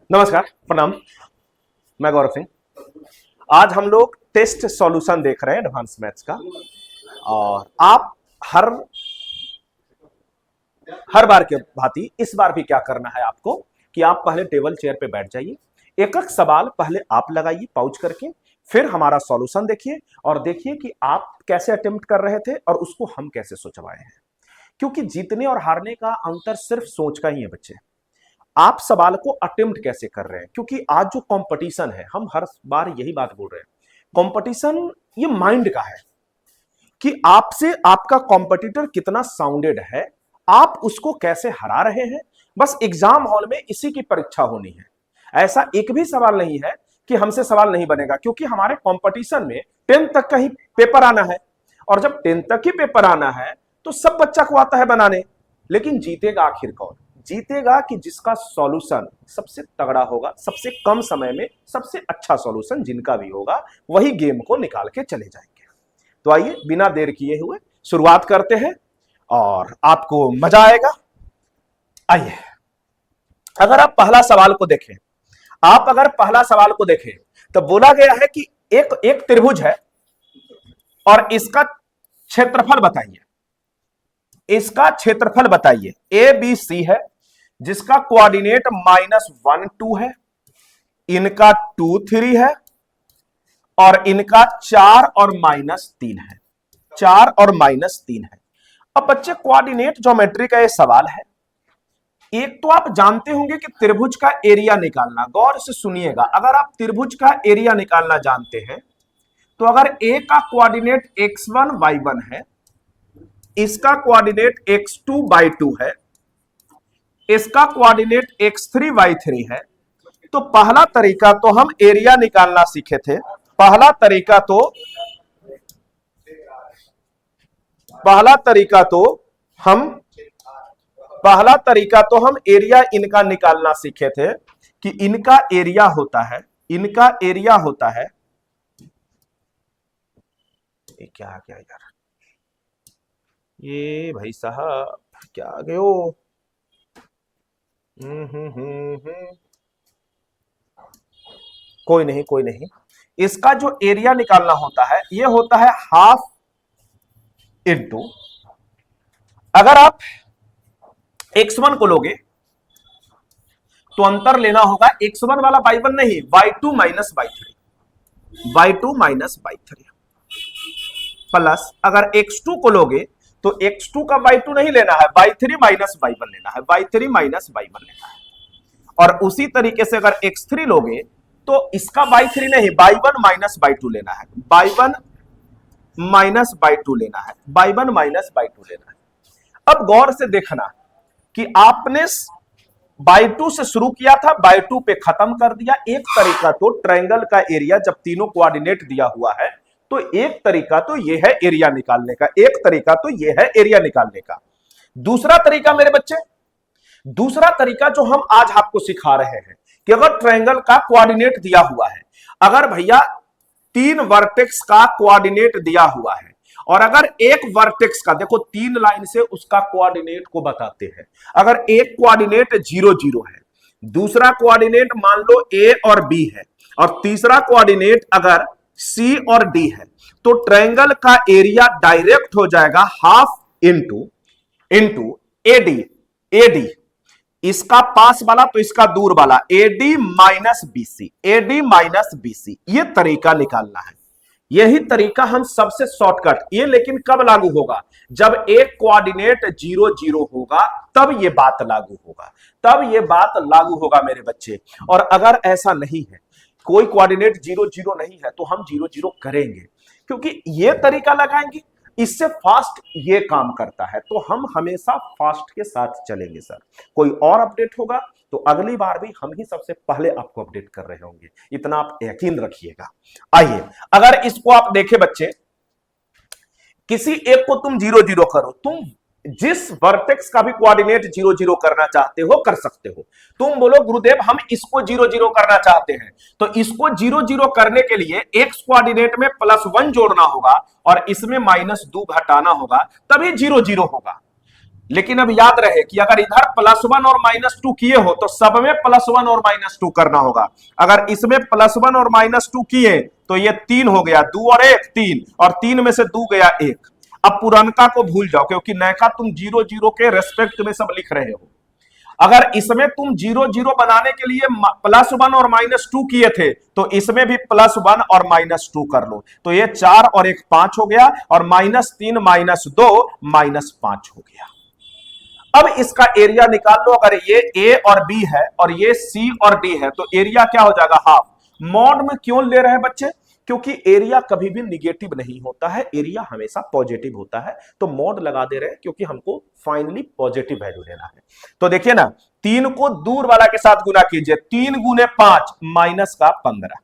नमस्कार, प्रणाम। मैं गौरव सिंह। आज हम लोग टेस्ट सॉल्यूशन देख रहे हैं एडवांस मैथ्स का। और आप हर बार के भांति इस बार भी क्या करना है आपको कि आप पहले टेबल चेयर पे बैठ जाइए, एक एक सवाल पहले आप लगाइए पाउच करके, फिर हमारा सॉल्यूशन देखिए और देखिए कि आप कैसे अटेम्प्ट कर रहे थे और उसको हम कैसे सोचवाए हैं। क्योंकि जीतने और हारने का अंतर सिर्फ सोच का ही है बच्चे। आप सवाल को अटेम्प्ट कैसे कर रहे हैं, क्योंकि आज जो कंपटीशन है, हम हर बार यही बात बोल रहे हैं, कंपटीशन ये माइंड का है कि आपसे आपका कॉम्पिटिटर कितना साउंडेड है, आप उसको कैसे हरा रहे हैं। बस एग्जाम हॉल में इसी की परीक्षा होनी है। ऐसा एक भी सवाल नहीं है कि हमसे सवाल नहीं बनेगा, क्योंकि हमारे कंपटीशन में 10 तक का ही पेपर आना है। और जब 10 तक ही पेपर आना है तो सब बच्चा को आता है बनाने, लेकिन जीतेगा आखिर कौन? जीतेगा कि जिसका सॉल्यूशन सबसे तगड़ा होगा, सबसे कम समय में सबसे अच्छा सॉल्यूशन जिनका भी होगा, वही गेम को निकाल के चले जाएंगे। तो आइए बिना देर किए हुए शुरुआत करते हैं और आपको मजा आएगा। आइए, अगर आप पहला सवाल को देखें, तो बोला गया है कि एक त्रिभुज है और इसका क्षेत्रफल बताइए। इसका क्षेत्रफल बताइए। ए बी सी है जिसका कोऑर्डिनेट -1 2 है, इनका 2 3 है और इनका 4 और -3 है। 4 और -3 है। अब बच्चे कोऑर्डिनेट ज्योमेट्री का ये सवाल है। एक तो आप जानते होंगे कि त्रिभुज का एरिया निकालना, गौर से सुनिएगा, अगर आप त्रिभुज का एरिया निकालना जानते हैं तो अगर ए का कोऑर्डिनेट x1 y1 है, इसका कोऑर्डिनेट x2 y2 है, इसका कोऑर्डिनेट x3 y3 है, तो पहला तरीका तो हम एरिया निकालना सीखे थे। पहला तरीका तो हम एरिया इनका निकालना सीखे थे कि इनका एरिया होता है ये क्या आ गया यार, ये भाई साहब क्या आ गए हो। कोई नहीं। इसका जो एरिया निकालना होता है ये होता है हाफ इंटू, अगर आप x1 को लोगे तो अंतर लेना होगा x1 वाला y1 नहीं, y2 माइनस y3 प्लस अगर x2 को लोगे तो x2 का y2 नहीं लेना है, y3 माइनस y1 लेना है। और उसी तरीके से अगर x3 लोगे तो इसका y3 नहीं, y1 माइनस y2 लेना है, y1 माइनस y2 लेना है। अब गौर से देखना कि आपने y2 से शुरू किया था, y2 पे खत्म कर दिया। एक तरीका तो ट्रायंगल का एरिया जब तीनों कोऑर्डिनेट दिया हुआ है तो एक तरीका तो ये है एरिया निकालने का, दूसरा तरीका मेरे बच्चे, दूसरा तरीका जो हम आज आपको सिखा रहे हैं कि अगर ट्रायंगल का कोऑर्डिनेट दिया हुआ है, अगर भैया 3 वर्टेक्स का कोऑर्डिनेट दिया हुआ है और अगर एक वर्टेक्स का, देखो 3 लाइन से उसका कोऑर्डिनेट को बताते हैं, अगर एक कोऑर्डिनेट 0 0 है, दूसरा कोऑर्डिनेट मान लो A और B है और तीसरा कोऑर्डिनेट अगर C और D है, तो ट्रायंगल का एरिया डायरेक्ट हो जाएगा हाफ इंटू AD, इसका पास वाला तो इसका दूर वाला, AD माइनस BC। ये तरीका निकालना है, यही तरीका हम सबसे शॉर्टकट, ये लेकिन कब लागू होगा? जब एक कोऑर्डिनेट 0 0 होगा तब ये बात लागू होगा मेरे बच्चे। और अगर ऐसा नहीं है, कोई कोऑर्डिनेट 0 0 नहीं है, तो हम 0 0 करेंगे, क्योंकि ये तरीका लगाएंगे, इससे फास्ट ये काम करता है, तो हम हमेशा फास्ट के साथ चलेंगे सर। कोई और अपडेट होगा तो अगली बार भी हम ही सबसे पहले आपको अपडेट कर रहे होंगे, इतना आप यकीन रखिएगा। आइए, अगर इसको आप देखें बच्चे, किसी एक को तुम 0 0 करो, तुम जिस वर्टेक्स का भी कोऑर्डिनेट 0 0 करना चाहते हो कर सकते हो। तुम बोलो गुरुदेव हम इसको 0 0 करना चाहते हैं, तो इसको 0 0 करने के लिए x कोऑर्डिनेट में +1 जोड़ना होगा और इसमें -2 घटाना होगा, तभी 0 0 होगा। लेकिन अब याद रहे कि अगर इधर +1 और -2 किए हो तो सब में +1 और -2 करना होगा। अगर इसमें +1 और -2 किए तो ये 3 हो गया, 2 और 1 3, और 3 में से 2 गया 1। अब पुरानका को भूल जाओ क्योंकि नयका तुम 0 0 के रेस्पेक्ट में सब लिख रहे हो। अगर इसमें तुम 0 0 बनाने के लिए +1 और -2 किए थे तो इसमें भी +1 और -2 कर लो, तो ये 4 और 1 5 हो गया, और -3 -2 -5 हो गया। अब इसका एरिया निकाल लो। अगर ये ए और बी है और ये सी और डी है तो एरिया क्या हो जाएगा, हाफ। मॉड में क्यों ले रहे हैं बच्चे, क्योंकि एरिया कभी भी निगेटिव नहीं होता है, एरिया हमेशा पॉजिटिव होता है, तो मॉड लगा दे रहे हैं क्योंकि हमको फाइनली पॉजिटिव वैल्यू लेना है। तो देखिए ना, 3 को दूर वाला के साथ गुना कीजिए, 3 गुने 5 माइनस का 15,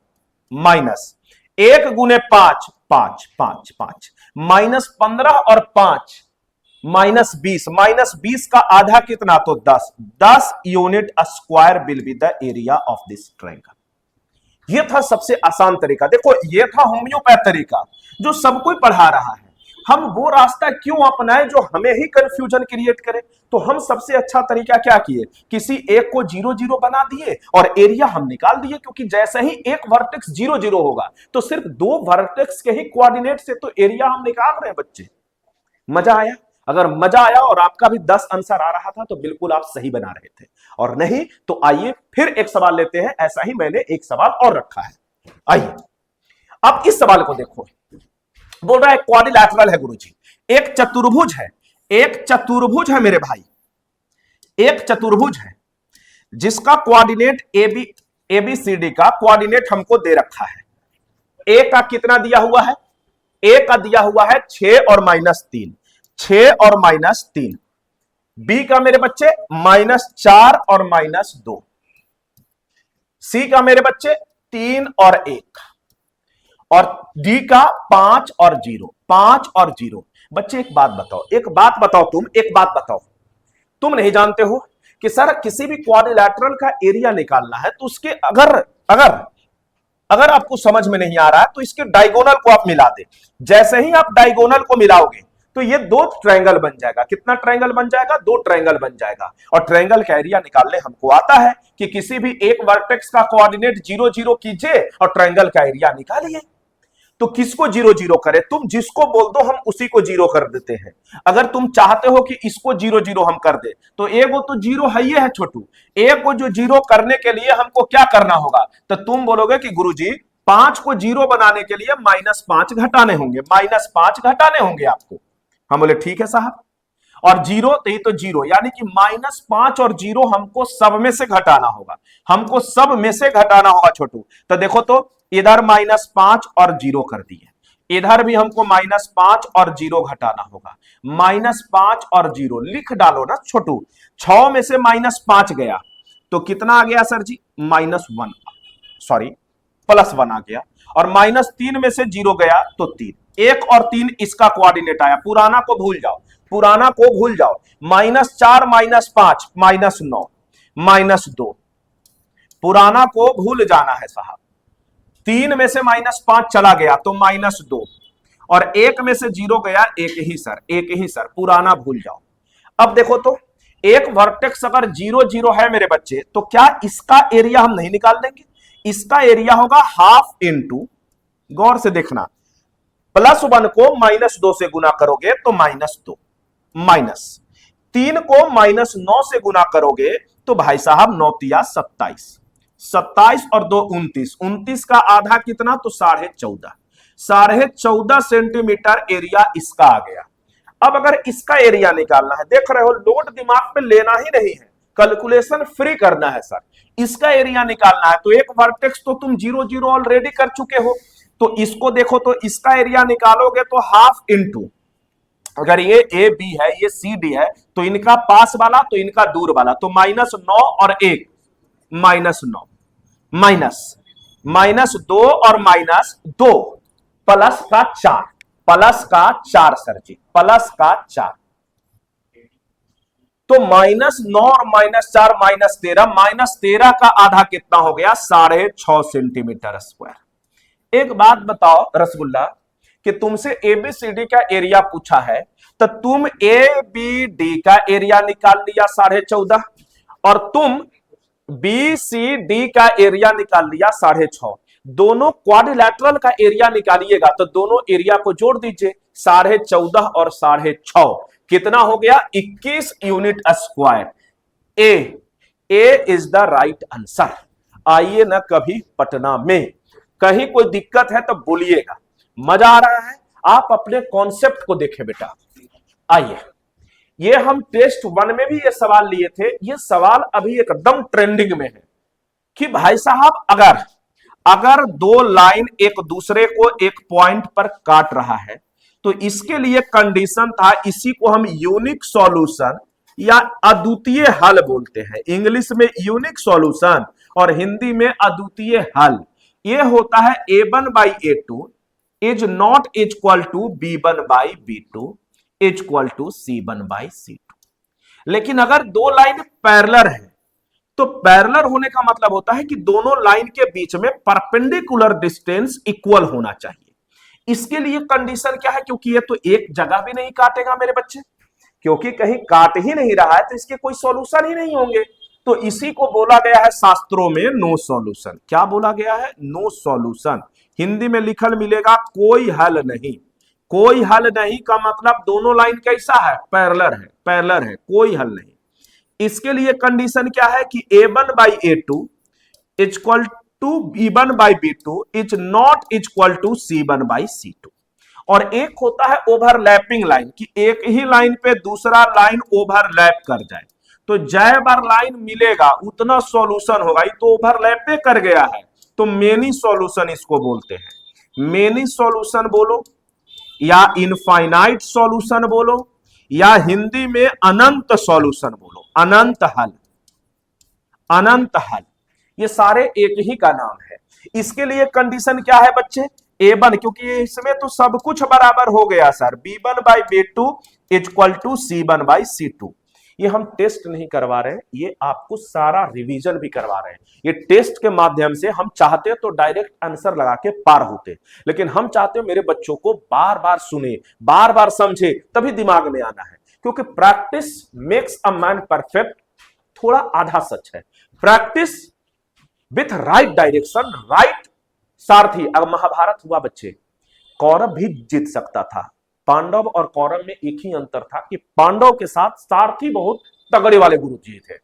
माइनस 1 गुने 5 5 5 5, -15 और 5 -20, -20 का आधा कितना, तो 10, 10 unit square will be the area of this triangle. ये था सबसे आसान तरीका। देखो ये था होम्योपैथ तरीका जो सब कोई पढ़ा रहा है। हम वो रास्ता क्यों अपनाएं जो हमें ही कंफ्यूजन क्रिएट करे। तो हम सबसे अच्छा तरीका क्या किए, किसी एक को 0 0 बना दिए और एरिया हम निकाल दिए, क्योंकि जैसे ही एक वर्टेक्स 0 0 होगा तो सिर्फ 2 वर्टेक्स के ही कोऑर्डिनेट से तो एरिया हम निकाल रहे हैं बच्चे। मजा आया? अगर मजा आया और आपका भी 10 आंसर आ रहा था तो बिल्कुल आप सही बना रहे थे, और नहीं तो आइए फिर एक सवाल लेते हैं। ऐसा ही मैंने एक सवाल और रखा है, आइए अब इस सवाल को देखो। बोल रहा है क्वाड्रिलैटरल है गुरुजी, एक चतुर्भुज है, एक चतुर्भुज है मेरे भाई, एक चतुर्भुज है जिसका कोऑर्डिनेट एबीसीडी का कोऑर्डिनेट हमको दे रखा है। ए का कितना दिया हुआ है, ए का दिया हुआ है 6 और -3, 6 और -3। बी का मेरे बच्चे -4 और -2। सी का मेरे बच्चे 3 और 1, और डी का 5 और 0, 5 और 0। बच्चे एक बात बताओ, एक बात बताओ, एक बात बताओ, तुम नहीं जानते हो कि सर किसी भी क्वाड्रिलैटरल का एरिया निकालना है तो उसके अगर अगर अगर आपको समझ में नहीं आ रहा है तो इसके डायगोनल को आप मिला दे। जैसे ही आप डायगोनल को मिलाओगे तो ये 2 ट्रायंगल बन जाएगा। कितना ट्रायंगल बन जाएगा, 2 ट्रायंगल बन जाएगा। और ट्रायंगल का एरिया निकालने हमको आता है कि किसी भी एक वर्टेक्स का कोऑर्डिनेट 0 0 कीजिए और ट्रायंगल का एरिया निकालिए। तो किसको 0 0 करे, तुम जिसको बोल दो हम उसी को 0 कर देते हैं। अगर तुम चाहते हो कि इसको 0 0 हम कर दे तो एगो तो 0 है ही है छोटू, एक को जो 0 करने के लिए हमको क्या करना होगा, तो तुम बोलोगे कि गुरुजी 5 को 0 बनाने के लिए -5 घटाने होंगे, -5 घटाने होंगे आपको। हम बोले ठीक है साहब, और 0 तो ये तो 0, यानी कि -5 और 0 हमको सब में से घटाना होगा, हमको सब में से घटाना होगा छोटू। तो देखो तो इधर -5 और 0 कर दिए, इधर भी हमको -5 और 0 घटाना होगा, -5 और 0 लिख डालो ना छोटू। 6 में से -5 गया तो कितना आ गया सर जी, -1, सॉरी +1 आ गया, और -3 में से 0 गया तो 3, 1 और 3 इसका कोऑर्डिनेट आया। पुराना को भूल जाओ, पुराना को भूल जाओ। -4 -5 -9 -2, पुराना को भूल जाना है साहब। 3 में से -5 चला गया तो -2, और 1 में से 0 गया, एक ही सर, एक ही सर, पुराना भूल जाओ। अब देखो तो एक वर्टेक्स अगर 0 0 है मेरे बच्चे तो क्या इसका एरिया हम नहीं निकाल देंगे, इसका एरिया होगा हाफ इंटू, गौर से देखना, +1 को -2 से गुना करोगे तो -2, -3 को -9 से गुना करोगे तो भाई साहब 9 तिया 27, 27 और 2 29, 29 का आधा कितना, तो 14.5, 14.5 सेंटीमीटर एरिया इसका आ गया। अब अगर इसका एरिया निकालना है, देख रहे हो लोड दिमाग पे लेना ही नहीं है, कैलकुलेशन फ्री करना है सर। इसका एरिया निकालना है तो एक वर्टेक्स तो तुम 0 0 ऑलरेडी कर चुके हो, तो इसको देखो तो इसका एरिया निकालोगे तो हाफ इंटू, अगर ये ए बी है ये सी डी है तो इनका पास वाला तो इनका दूर वाला, तो -9 और 1 -9, -2 और -2 प्लस का 4, प्लस का 4 सर जी, प्लस का 4, तो -9 और -4 -13, -13 का आधा कितना हो गया, 6.5 सेंटीमीटर स्क्वायर। एक बात बताओ रसगुल्ला, कि तुमसे एबीसीडी का एरिया पूछा है, तो तुम ए बी डी का एरिया निकाल लिया 14.5, और तुम बी सी डी का एरिया निकाल लिया 6.5। दोनों क्वाड्रिलैटरल का एरिया निकालिएगा तो दोनों एरिया को जोड़ दीजिए, 14.5 और 6.5 कितना हो गया, 21 unit square. A is the right answer. आइए ना कभी पटना में, कहीं कोई दिक्कत है तो बोलिएगा। मजा आ रहा है, आप अपने कॉन्सेप्ट को देखें बेटा। आइए, ये हम टेस्ट 1 में भी ये सवाल लिए थे, ये सवाल अभी एकदम ट्रेंडिंग में है कि भाई साहब अगर दो लाइन एक दूसरे को एक पॉइंट पर काट रहा है तो इसके लिए कंडीशन था, इसी को हम यूनिक सॉल्यूशन या अद्वितीय हल बोलते हैं। इंग्लिश में यूनिक सॉल्यूशन और हिंदी में अद्वितीय हल। यह होता है a1 by a2 is not equal to b1 by b2 equal to c1 by c2। लेकिन अगर दो लाइन पैरेलल है तो पैरेलल होने का मतलब होता है कि दोनों लाइन के बीच में परपेंडिकुलर डिस्टेंस इक्वल होना चाहिए। इसके लिए कंडीशन क्या है, क्योंकि ये तो एक जगह भी नहीं काटेगा मेरे बच्चे, क्योंकि कहीं काट ही नहीं रहा है तो इसके कोई सॉल्यूशन ही नहीं होंगे। तो इसी को बोला गया है शास्त्रों में नो सॉल्यूशन। क्या बोला गया है, नो सॉल्यूशन। हिंदी में लिखल मिलेगा कोई हल नहीं। कोई हल नहीं का मतलब दोनों लाइन कैसा है, पैरेलल है, कोई हल नहीं। इसके लिए कंडीशन क्या है कि a1 by a2 equal to b1 by b2 is not equal to c1 by c2। और एक होता है ओवरलैपिंग लाइन, कि एक ही लाइन पे दूसरा लाइन ओवरलैप कर जाए, तो जय बार लाइन मिलेगा उतना सॉल्यूशन होगा। ये तो ओवरलैप पे कर गया है, तो मेनी सॉल्यूशन इसको बोलते हैं। मेनी सॉल्यूशन बोलो या इनफाइनाइट सॉल्यूशन बोलो या हिंदी में अनंत सॉल्यूशन बोलो, अनंत हल, अनंत हल, ये सारे एक ही का नाम है। इसके लिए कंडीशन क्या है बच्चे, a1, क्योंकि इसमें तो सब कुछ बराबर हो गया sir, b1 by b2 equal to c1 by c2। ये हम टेस्ट नहीं करवा रहे हैं, ये आपको सारा रिवीजन भी करवा रहे हैं। ये टेस्ट के माध्यम से हम चाहते तो डायरेक्ट आंसर लगा के पार होते, लेकिन हम चाहते हो मेरे बच्चों को बार बार सुने, बार बार समझे, तभी दिमाग में आना है। क्योंकि practice makes a man perfect थोड़ा आधा सच है। Practice with right direction, right सारथी। अब महाभारत हुआ बच्चे, कौरव भी जीत सकता था। पांडव और कौरव में एक ही अंतर था कि पांडव के साथ सारथी बहुत तगड़े वाले गुरु जी थे।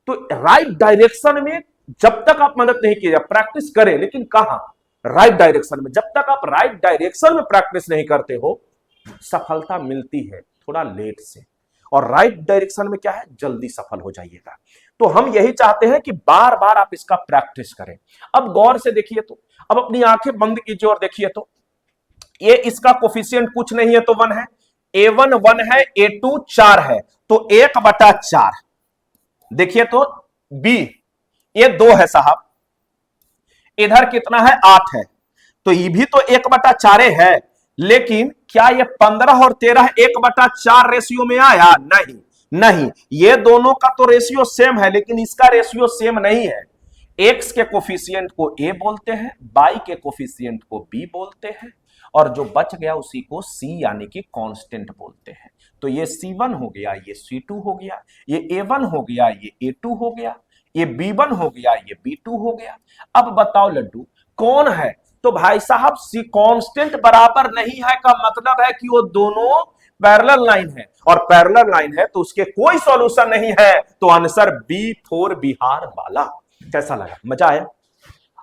तो राइट डायरेक्शन में जब तक आप मदद नहीं कीजिए, प्रैक्टिस करें, लेकिन कहां, राइट डायरेक्शन में। जब तक आप राइट डायरेक्शन में प्रैक्टिस नहीं करते हो, सफलता मिलती है थोड़ा लेट से, और राइट डायरेक्शन में क्या है, जल्दी सफल हो जाइएगा। तो हम यही चाहते हैं कि बार बार आप इसका प्रैक्टिस करें। अब गौर से देखिए, तो अब अपनी आंखें बंद कीजिए और देखिए, तो ये इसका कोफिशिएंट कुछ नहीं है तो 1 है, a1 1 है, a2 4 है, तो 1/4। देखिए तो b ये 2 है साहब, इधर कितना है 8 है, तो ये भी तो 1/4 है। लेकिन क्या ये 15 और 13 1/4 रेशियो में आया, नहीं, ये दोनों का तो रेशियो सेम है, लेकिन इसका रेशियो सेम नहीं है। एक्स के कोफिशिएंट को a बोलते हैं, y के कोफिशिएंट को b बोलते हैं, और जो बच गया उसी को c यानी कि कांस्टेंट बोलते हैं। तो ये c1 हो गया, ये c2 हो गया, ये a1 हो गया, ये a2 हो गया, ये b1 हो गया, ये b2 हो गया। अब बताओ लड्डू कौन है, तो भाई साहब c कांस्टेंट बराबर नहीं है का मतलब है कि वो दोनों पैरेलल लाइन है, और पैरेलल लाइन है तो उसके कोई सॉल्यूशन नहीं है। तो आंसर B4 बिहार वाला। कैसा लगा, मजा आया?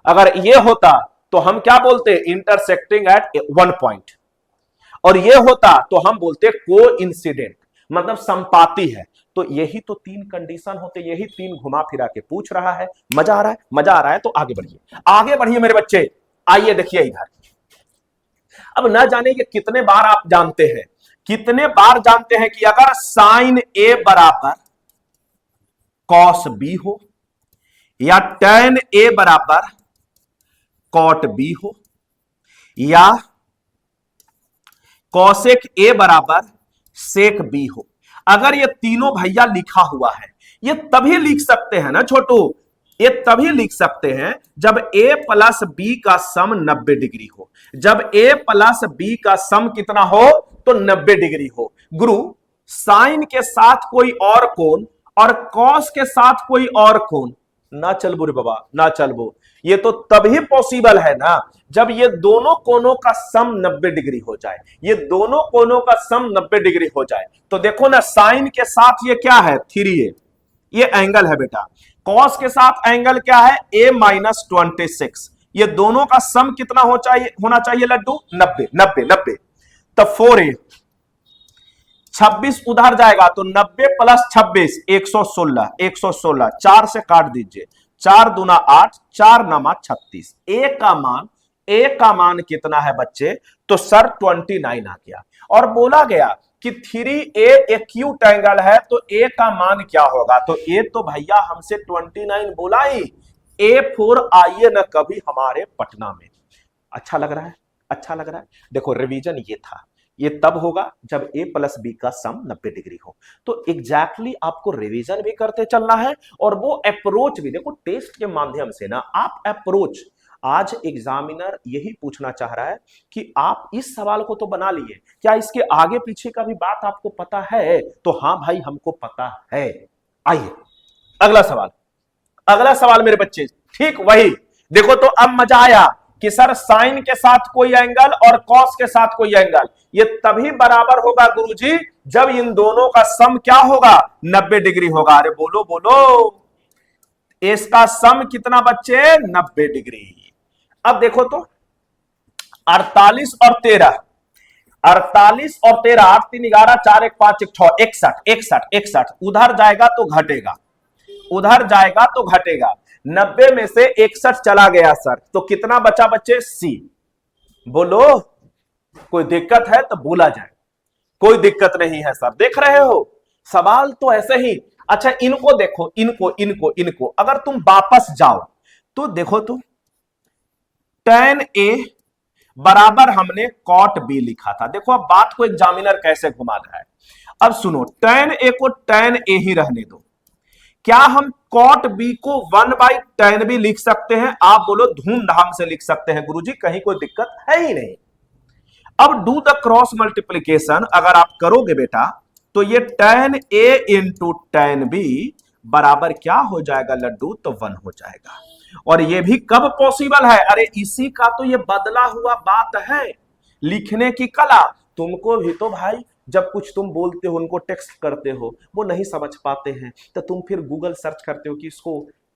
अगर ये होता तो हम क्या बोलते, इंटरसेक्टिंग एट 1 पॉइंट, और ये होता तो हम बोलते कोइंसिडेंट, मतलब संपाती है। तो यही तो 3 कंडीशन होते, यही 3 घुमा फिरा के पूछ रहा है। मजा आ रहा है, मजा आ रहा है, तो आगे बढ़िए, आगे बढ़िए मेरे बच्चे। आइए देखिए इधर, अब न जाने कि कितने बार आप जानते हैं, कितने बार जानते हैं कि अगर साइन ए बराबर कॉस बी हो, या tan ए बराबर कॉट बी हो, या कॉसेक ए बराबर सेक बी हो, अगर ये तीनों भैया लिखा हुआ है, ये तभी लिख सकते हैं ना छोटू, ये तभी लिख सकते हैं जब a प्लस बी का सम 90 डिग्री हो। जब a प्लस बी का सम कितना हो तो 90 डिग्री हो। गुरु साइन के साथ कोई और कोण और कॉस के साथ कोई और कोण ना चलबो रे बाबा, ना चलबो। ये तो तभी पॉसिबल है ना जब ये दोनों कोणों का सम 90 डिग्री हो जाए। ये दोनों कोणों का सम 90 डिग्री हो जाए तो देखो ना, साइन के साथ ये क्या है 3a, ये एंगल है बेटा। कॉस के साथ एंगल क्या है a माइनस 26। ये दोनों का सम कितना होना चाहिए लड्डू 90 90 90। तो 4a 26 उधर जाएगा तो 90 प्लस 26 116 116 4 से काट दीजिए, 4 दूना 8 4 नमा 36। ए का मान कितना है बच्चे तो सर 29 आ गया। और बोला गया कि 3a एक्यूट एंगल है तो a का मान क्या होगा, तो a तो भैया हमसे 29 बोला ही। A4 आइए ना कभी हमारे पटना में। अच्छा लग रहा है, अच्छा लग रहा है। देखो रिवीजन ये था, ये तब होगा जब a प्लस बी का सम 90 डिग्री हो। तो एग्जैक्टली आपको रिवीजन भी करते चलना है और वो अप्रोच भी। देखो टेस्ट के माध्यम से ना आप अप्रोच, आज एग्जामिनर यही पूछना चाह रहा है कि आप इस सवाल को तो बना लिए, क्या इसके आगे पीछे का भी बात आपको पता है, तो हाँ भाई हमको पता है। आइए अगला सवाल, अगला सवाल मेरे बच्चे ठीक वही। देखो तो अब मजा आया कि सर साइन के साथ कोई एंगल और कॉस के साथ कोई एंगल, ये तभी बराबर होगा गुरुजी जब इन दोनों का सम क्या होगा 90 डिग्री होगा। अरे बोलो बोलो, इसका सम कितना बच्चे 90 डिग्री। अब देखो तो 48 और 13, 48 और 13 8 3 11 4 1 5 1 6 61 61 61 उधर जाएगा तो घटेगा, उधर जाएगा तो घटेगा। 90 में से 61 चला गया सर, तो कितना बचा बच्चे सी। बोलो कोई दिक्कत है तो बोला जाए, कोई दिक्कत नहीं है सर। देख रहे हो सवाल तो ऐसे ही। अच्छा इनको देखो, इनको अगर तुम वापस जाओ तो देखो तो tan A बराबर हमने cot B लिखा था। देखो अब बात को एग्जामिनर कैसे घुमा रहा है। अब सुनो, tan A को tan A ही रहने दो। क्या हम cot B को 1/tan B लिख सकते हैं? आप बोलो धूमधाम से लिख सकते हैं गुरुजी, कहीं कोई दिक्कत है ही नहीं। अब डू द क्रॉस मल्टीप्लीकेशन अगर आप करोगे बेटा तो ये tan A into tan B बराबर क्या हो जाएगा लड्डू तो 1 हो जाएगा। और ये भी कब पॉसिबल है, अरे इसी का तो ये बदला हुआ बात है लिखने की कला। तुमको भी तो भाई जब कुछ तुम बोलते हो उनको टेक्स्ट करते हो वो नहीं समझ पाते हैं तो तुम फिर गूगल सर्च करते हो कि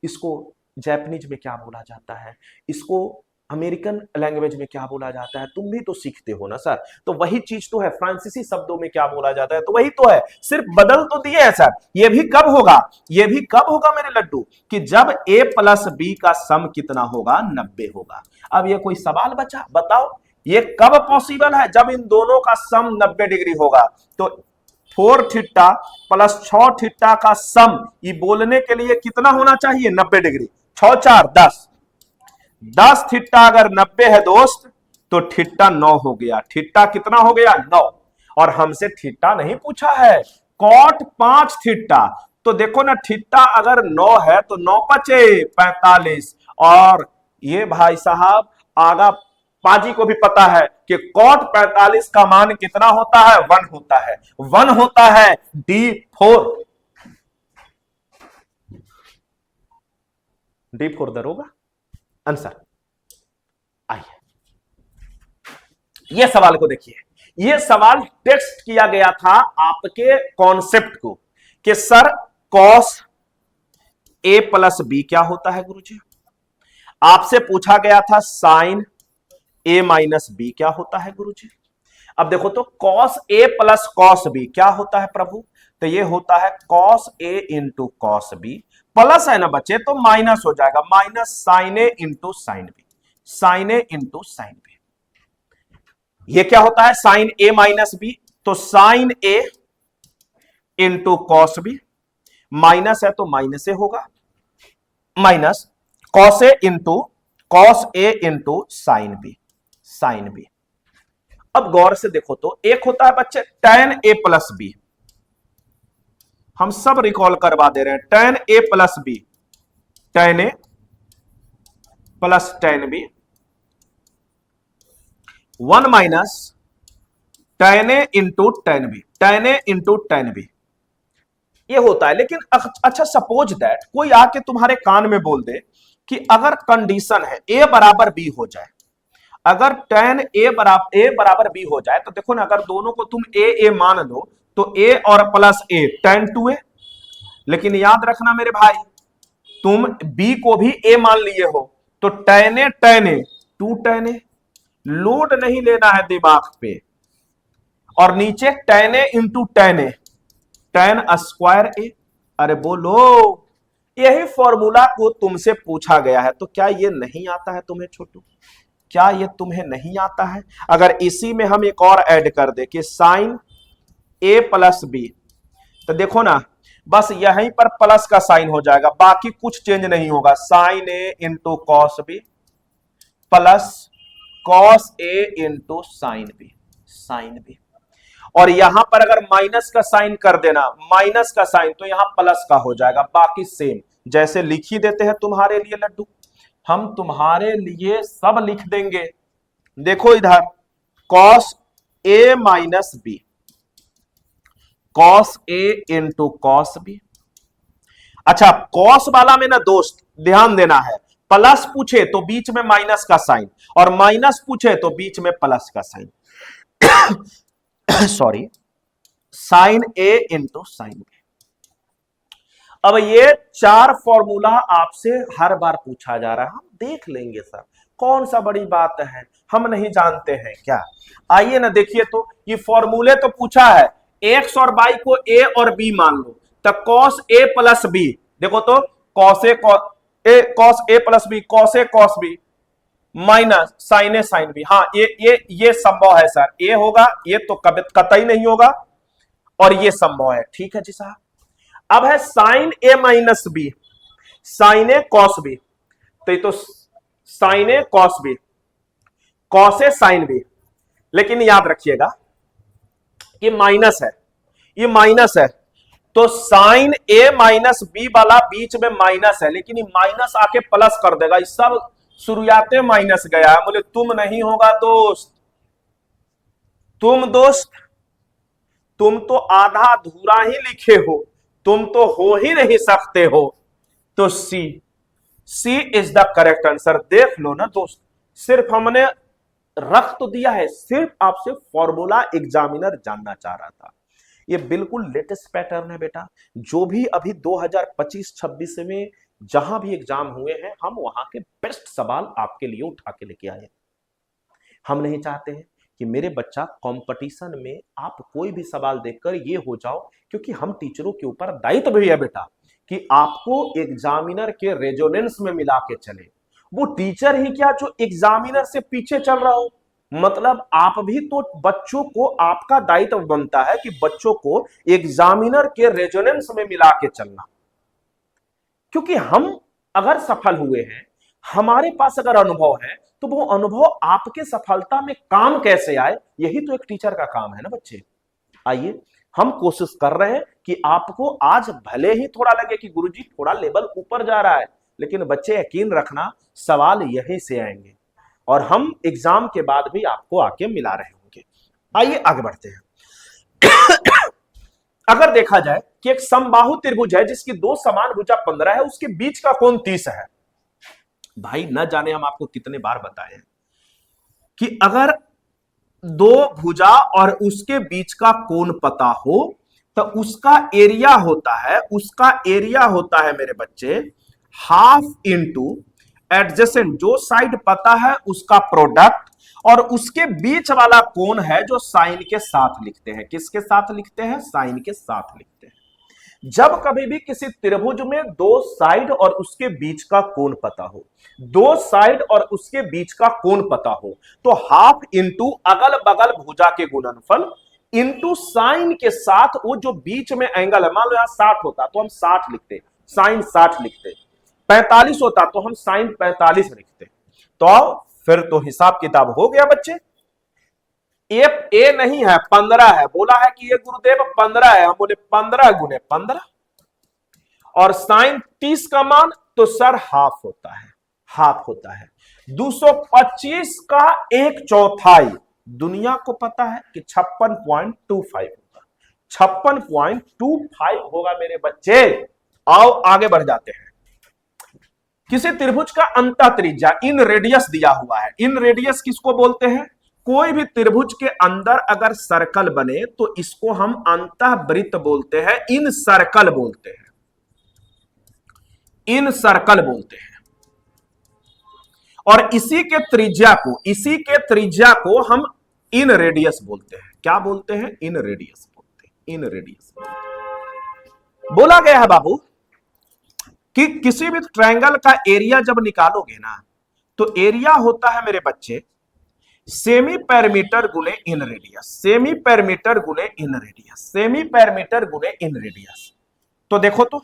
इसको जापानीज में क्या बोला जाता है, इसको अमेरिकन लैंग्वेज में क्या बोला जाता है। तुम भी तो सीखते हो ना सर, तो वही चीज तो है। फ्रांसीसी शब्दों में क्या बोला जाता है तो वही तो है, सिर्फ बदल तो दिए है सर। ये भी कब होगा, ये भी कब होगा मेरे लड्डू कि जब a प्लस बी का सम कितना होगा 90 होगा। अब ये कोई सवाल बचा, बताओ ये कब पॉसिबल है, जब इन दोनों का सम 90 डिग्री होगा। तो 4 थीटा प्लस 6 थीटा का सम ये बोलने के लिए कितना होना चाहिए 90 डिग्री। 6 4 10, 10 थीटा अगर 90 है दोस्त तो थीटा 9 हो गया। थीटा कितना हो गया 9। और हमसे थीटा नहीं पूछा है, कॉट 5 थीटा। तो देखो ना थीटा अगर 9 है तो 9 पचे 45। और ये भाई साहब आगा पाजी को भी पता है कि कॉट 45 का मान कितना होता है 1 होता है, 1 होता है D4। D4 दरोगा आंसर। आइए यह सवाल को देखिए, यह सवाल टेक्स्ट किया गया था आपके कॉन्सेप्ट को कि sir cos A plus B क्या होता है गुरुजी। आपसे पूछा गया था साइन A माइनस बी क्या होता है गुरुजी। अब देखो तो cos A plus cos B क्या होता है प्रभु, तो यह होता है cos A into cos B, plus है ना बच्चे तो माइनस हो जाएगा, minus sine A into sine B, sine A into sine B. ये क्या होता है साइन A माइनस बी, तो sine A into cos B, minus है तो माइनस ए होगा, minus cos A into cos A into sine B, sign B. अब गौर से देखो तो एक होता है बच्चे tan A प्लस बी, हम सब रिकॉल करवा दे रहे हैं tan A plus B, tan A प्लस tan B 1 minus tan A into tan B, tan A into tan B ये होता है। लेकिन अच्छा सपोज दैट कोई आके तुम्हारे कान में बोल दे कि अगर कंडीशन है A बराबर B हो जाए, अगर tan A बराबर B हो जाए, तो देखो ना, अगर दोनों को तुम A मान लो तो A और प्लस A tan 2A। लेकिन याद रखना मेरे भाई, तुम B को भी A मान लिए हो तो tan A 2 tan A, load नहीं लेना है दिमाग पे। और नीचे tan A into tan A, tan square A। अरे बोलो, यही फॉर्मूला को तुमसे पूछा गया है, तो क्या ये नहीं आता है तुम्हें छोटू? क्या ये तुम्हें नहीं आता है? अगर इसी में हम एक और ऐड कर दे कि साइन A प्लस B, तो देखो ना, बस यहीं पर प्लस का साइन हो जाएगा, बाकी कुछ चेंज नहीं होगा। Sine A into cos B plus cos A into sine B। और यहां पर अगर माइनस का साइन कर देना, माइनस का साइन, तो यहां प्लस का हो जाएगा, बाकी सेम जैसे लिख ही देते हैं तुम्हारे लिए लड्डू, हम तुम्हारे लिए सब लिख देंगे। देखो इधर cos A minus B, cos A into cos B। अच्छा, कॉस वाला में ना दोस्त ध्यान देना है, प्लस पूछे तो बीच में माइनस का साइन, और माइनस पूछे तो बीच में प्लस का sign. Sorry, sine A into sine B। अब ये 4 फॉर्मूला आपसे हर बार पूछा जा रहा है, हम देख लेंगे सर, कौन सा बड़ी बात है, हम नहीं जानते हैं क्या? आइए ना देखिए, तो ये फॉर्मूले तो पूछा है, एक्स और वाई को A और B मान लो, तो कॉस A प्लस B, देखो तो कॉस A प्लस B, cos A cos B minus sine A sine B। हाँ, ये संभव है सर, ये होगा, ये तो कतई नहीं होगा, और ये संभव है। ठीक है जी साहब। अब है sine A minus B, sine A cos B, तो ये तो sine A cos B, cos A sine B। लेकिन याद रखिएगा कि माइनस है, ये माइनस है, तो साइन A माइनस B वाला बीच में माइनस है, लेकिन ये माइनस आके प्लस कर देगा, ये सब शुरुआते माइनस गया है। बोले तुम नहीं होगा दोस्त, तुम तो आधा अधूरा ही लिखे हो, तुम तो हो ही नहीं सकते हो। तो सी इज द करेक्ट आंसर। देख लो ना दोस्त, सिर्फ हमने रख तो दिया है, सिर्फ आपसे फॉर्मूला एग्जामिनर जानना चाह रहा था। ये बिल्कुल लेटेस्ट पैटर्न है बेटा, जो भी अभी 2025-26 में जहां भी एग्जाम हुए हैं, हम वहां के बेस्ट सवाल आपके लिए उठा के लेके आए। हम नहीं चाहते हैं कि मेरे बच्चा कंपटीशन में आप कोई भी सवाल देखकर ये हो जाओ, क्योंकि हम टीचरों के ऊपर दायित्व भी है बेटा कि आपको एग्जामिनर के रेजोनेंस में मिला के चले। वो टीचर ही क्या जो एग्जामिनर से पीछे चल रहा हो, मतलब आप भी तो बच्चों को, आपका दायित्व बनता है कि बच्चों को एग्जामिनर के रेजोनेंस में मिला के चलना। क्योंकि हम अगर सफल हुए हैं, हमारे पास अगर अनुभव है, तो वो अनुभव आपके सफलता में काम कैसे आए, यही तो एक टीचर का काम है ना बच्चे। आइए, हम कोशिश कर रहे हैं कि आपको आज भले ही थोड़ा लगे कि गुरुजी थोड़ा लेवल ऊपर जा रहा है, लेकिन बच्चे यकीन रखना सवाल यहीं से आएंगे, और हम एग्जाम के बाद भी आपको आके मिला रहे होंगे। आइए आगे बढ़ते हैं। अगर देखा जाए कि एक समबाहु त्रिभुज है जिसकी दो समान भुजा 15 है, उसके बीच का कोण 30 है। भाई न जाने हम आपको कितने बार बताए हैं कि अगर दो भुजा और उसके बीच का कोण पता हो तो उसका एरिया होता है मेरे बच्चे हाफ इंटू एडजेसेंट, जो साइड पता है उसका प्रोडक्ट, और उसके बीच वाला कोण है जो साइन के साथ लिखते हैं। किसके साथ लिखते हैं? साइन के साथ लिखते हैं। जब कभी भी किसी त्रिभुज में दो साइड और उसके बीच का कोण पता हो, दो साइड और उसके बीच का कोण पता हो, तो हाफ इंटू अगल बगल भुजा के गुणनफल इंटू साइन के साथ वो जो बीच में एंगल है, मान लो यहां 60 होता तो हम 60 लिखते, साइन 60 लिखते, 45 होता तो हम साइन 45 लिखते। तो फिर तो हिसाब किताब हो गया बच्चे। ए नहीं है 15 है, बोला है कि ये गुरुदेव 15 है, हम बोले 15 गुने 15, और साइन 30 का मान तो सर हाफ होता है, हाफ होता है। 225 का एक चौथाई दुनिया को पता है कि 56.25 होगा, 56.25 होगा मेरे बच्चे। आओ आगे बढ़ जाते हैं। किसी त्रिभुज का अंतः त्रिज्या इन रेडियस दिया हुआ है। इन रेडियस किसको बोलते हैं? कोई भी त्रिभुज के अंदर अगर सर्कल बने तो इसको हम अंतः वृत्त बोलते हैं, इन सर्कल बोलते हैं, इन सर्कल बोलते हैं। और इसी के त्रिज्या को हम इन रेडियस बोलते हैं। क्या बोलते हैं? इन रेडियस बोलते हैं, इन रेडियस बोला गया है बाबू कि किसी भी ट्रायंगल का एरिया जब निकालोगे ना तो एरिया होता है मेरे बच्चे सेमी पैरामीटर गुने इन रेडियस, सेमी पैरामीटर गुने इन रेडियस, सेमी पैरामीटर गुने इन रेडियस। तो देखो तो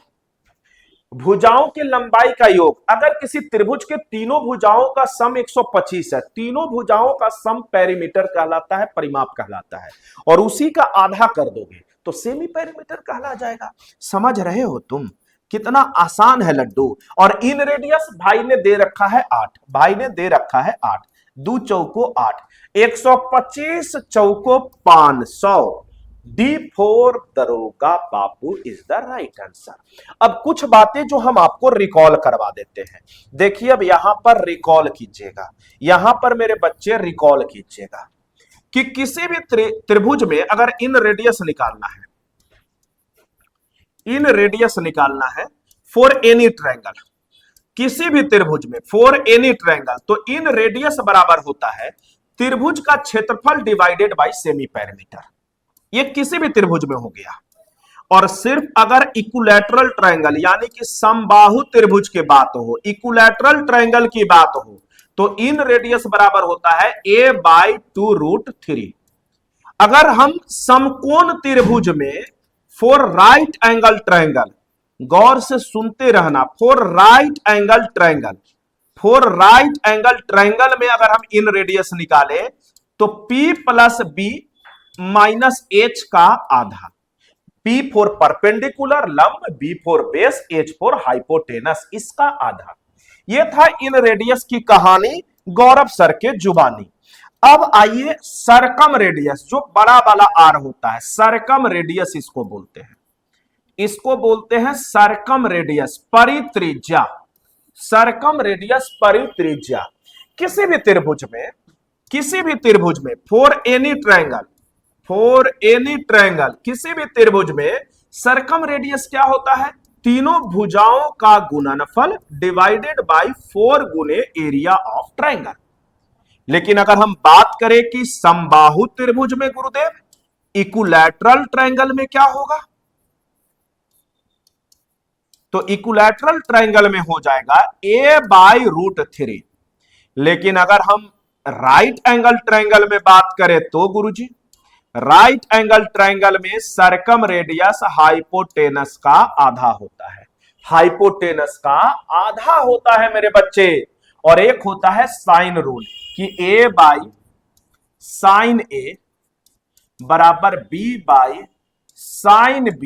भुजाओं की लंबाई का योग, अगर किसी त्रिभुज के तीनों भुजाओं का सम 125 है, तीनों भुजाओं का सम पैरीमीटर कहलाता है, परिमाप कहलाता है, और उसी का आधा कर दोगे तो सेमी पैरीमीटर कहला जाएगा। समझ रहे हो तुम? कितना आसान है लड्डू। और इन रेडियस भाई ने दे रखा है 8, भाई ने दे रखा है 8, 2 चौको 8, 125 चौको 500, D4 दरोगा बाबू इज द राइट आंसर। अब कुछ बातें जो हम आपको रिकॉल करवा देते हैं। देखिए अब यहां पर रिकॉल कीजिएगा, यहां पर मेरे बच्चे रिकॉल कीजिएगा कि किसी भी त्रिभुज में अगर इन रेडियस निकालना है, इन रेडियस निकालना है फॉर एनी ट्रायंगल, किसी भी त्रिभुज में फॉर एनी ट्रायंगल, तो इन रेडियस बराबर होता है त्रिभुज का क्षेत्रफल डिवाइडेड बाय सेमी पैरामीटर। ये किसी भी त्रिभुज में हो गया। और सिर्फ अगर इक्विलैटरल ट्रायंगल यानी कि समबाहु त्रिभुज की बात हो, इक्विलैटरल ट्रायंगल की बात हो, तो इन रेडियस बराबर होता है a/2√3। अगर हम समकोण त्रिभुज में फॉर राइट एंगल ट्रायंगल, गौर से सुनते रहना, for right angle triangle, for right angle triangle में अगर हम इन रेडियस निकाले तो p + b - h का आधा, P फॉर परपेंडिकुलर लंब, B for base, H for hypotenuse, इसका आधा। यह था इन रेडियस की कहानी गौरव सर के जुबानी। अब आइए सरकम रेडियस, जो बड़ा वाला आर होता है, सरकम रेडियस इसको बोलते हैं, इसको बोलते हैं सरकम रेडियस, परित्रिज्या, सरकम रेडियस परित्रिज्या। किसी भी त्रिभुज में, किसी भी त्रिभुज में for any triangle, for any triangle, किसी भी त्रिभुज में सरकम रेडियस क्या होता है? तीनों भुजाओं का गुणनफल डिवाइडेड बाय 4 गुने एरिया ऑफ ट्रायंगल। लेकिन अगर हम बात करें कि समबाहु त्रिभुज में गुरुदेव, इक्विलैटरल ट्रायंगल में क्या होगा? तो इक्विलैटरल ट्रायंगल में हो जाएगा a/√3। लेकिन अगर हम राइट एंगल ट्रायंगल में बात करें तो गुरुजी, राइट एंगल ट्रायंगल में सरकम रेडियस हाइपोटेनस का आधा होता है, हाइपोटेनस का आधा होता है मेरे बच्चे। और एक होता है साइन रूल कि a/sin a बराबर b/sin b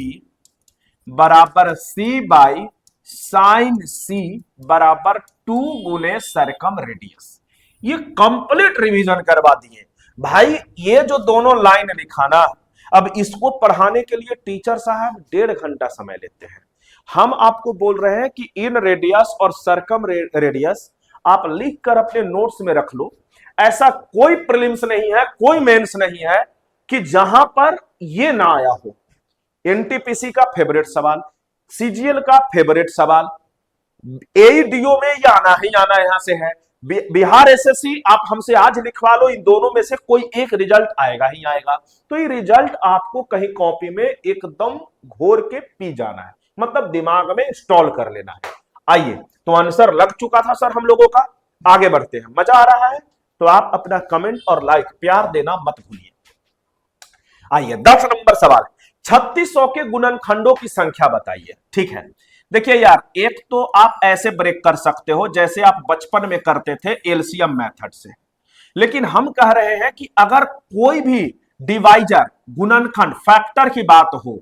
बराबर c/sin c बराबर 2 गुने सरकम रेडियस। ये कंप्लीट रिवीजन करवा दिए भाई। ये जो दोनों लाइन लिखा ना, अब इसको पढ़ाने के लिए टीचर साहब 1.5 घंटा समय लेते हैं। हम आपको बोल रहे हैं कि इन रेडियस और सरकम रेडियस आप लिख कर अपने नोट्स में रख लो। ऐसा कोई प्रीलिम्स नहीं है, कोई मेंस नहीं है कि जहां पर ये ना आया हो। एनटीपीसी का फेवरेट सवाल, सीजीएल का फेवरेट सवाल, एईडीओ में ये आना ही आना यहां से है, बिहार एसएससी आप हमसे आज लिखवा लो, इन दोनों में से कोई एक रिजल्ट आएगा ही आएगा। तो ये रिजल्ट आपको कहीं कॉपी में एकदम घोर के पी जाना है, मतलब दिमाग में इंस्टॉल कर लेना है। आइए, तो आंसर लग चुका था सर हम लोगों का। आगे बढ़ते हैं। मजा आ रहा है तो आप अपना कमेंट और लाइक प्यार देना मत भूलिए। आइए 10 नंबर सवाल, 3600 के गुणनखंडों की संख्या बताइए। ठीक है, देखिए यार, एक तो आप ऐसे ब्रेक कर सकते हो जैसे आप बचपन में करते थे एलसीएम मेथड से, लेकिन हम कह रहे हैं कि अगर कोई भी डिवाइजर, गुणनखंड, फैक्टर की बात हो,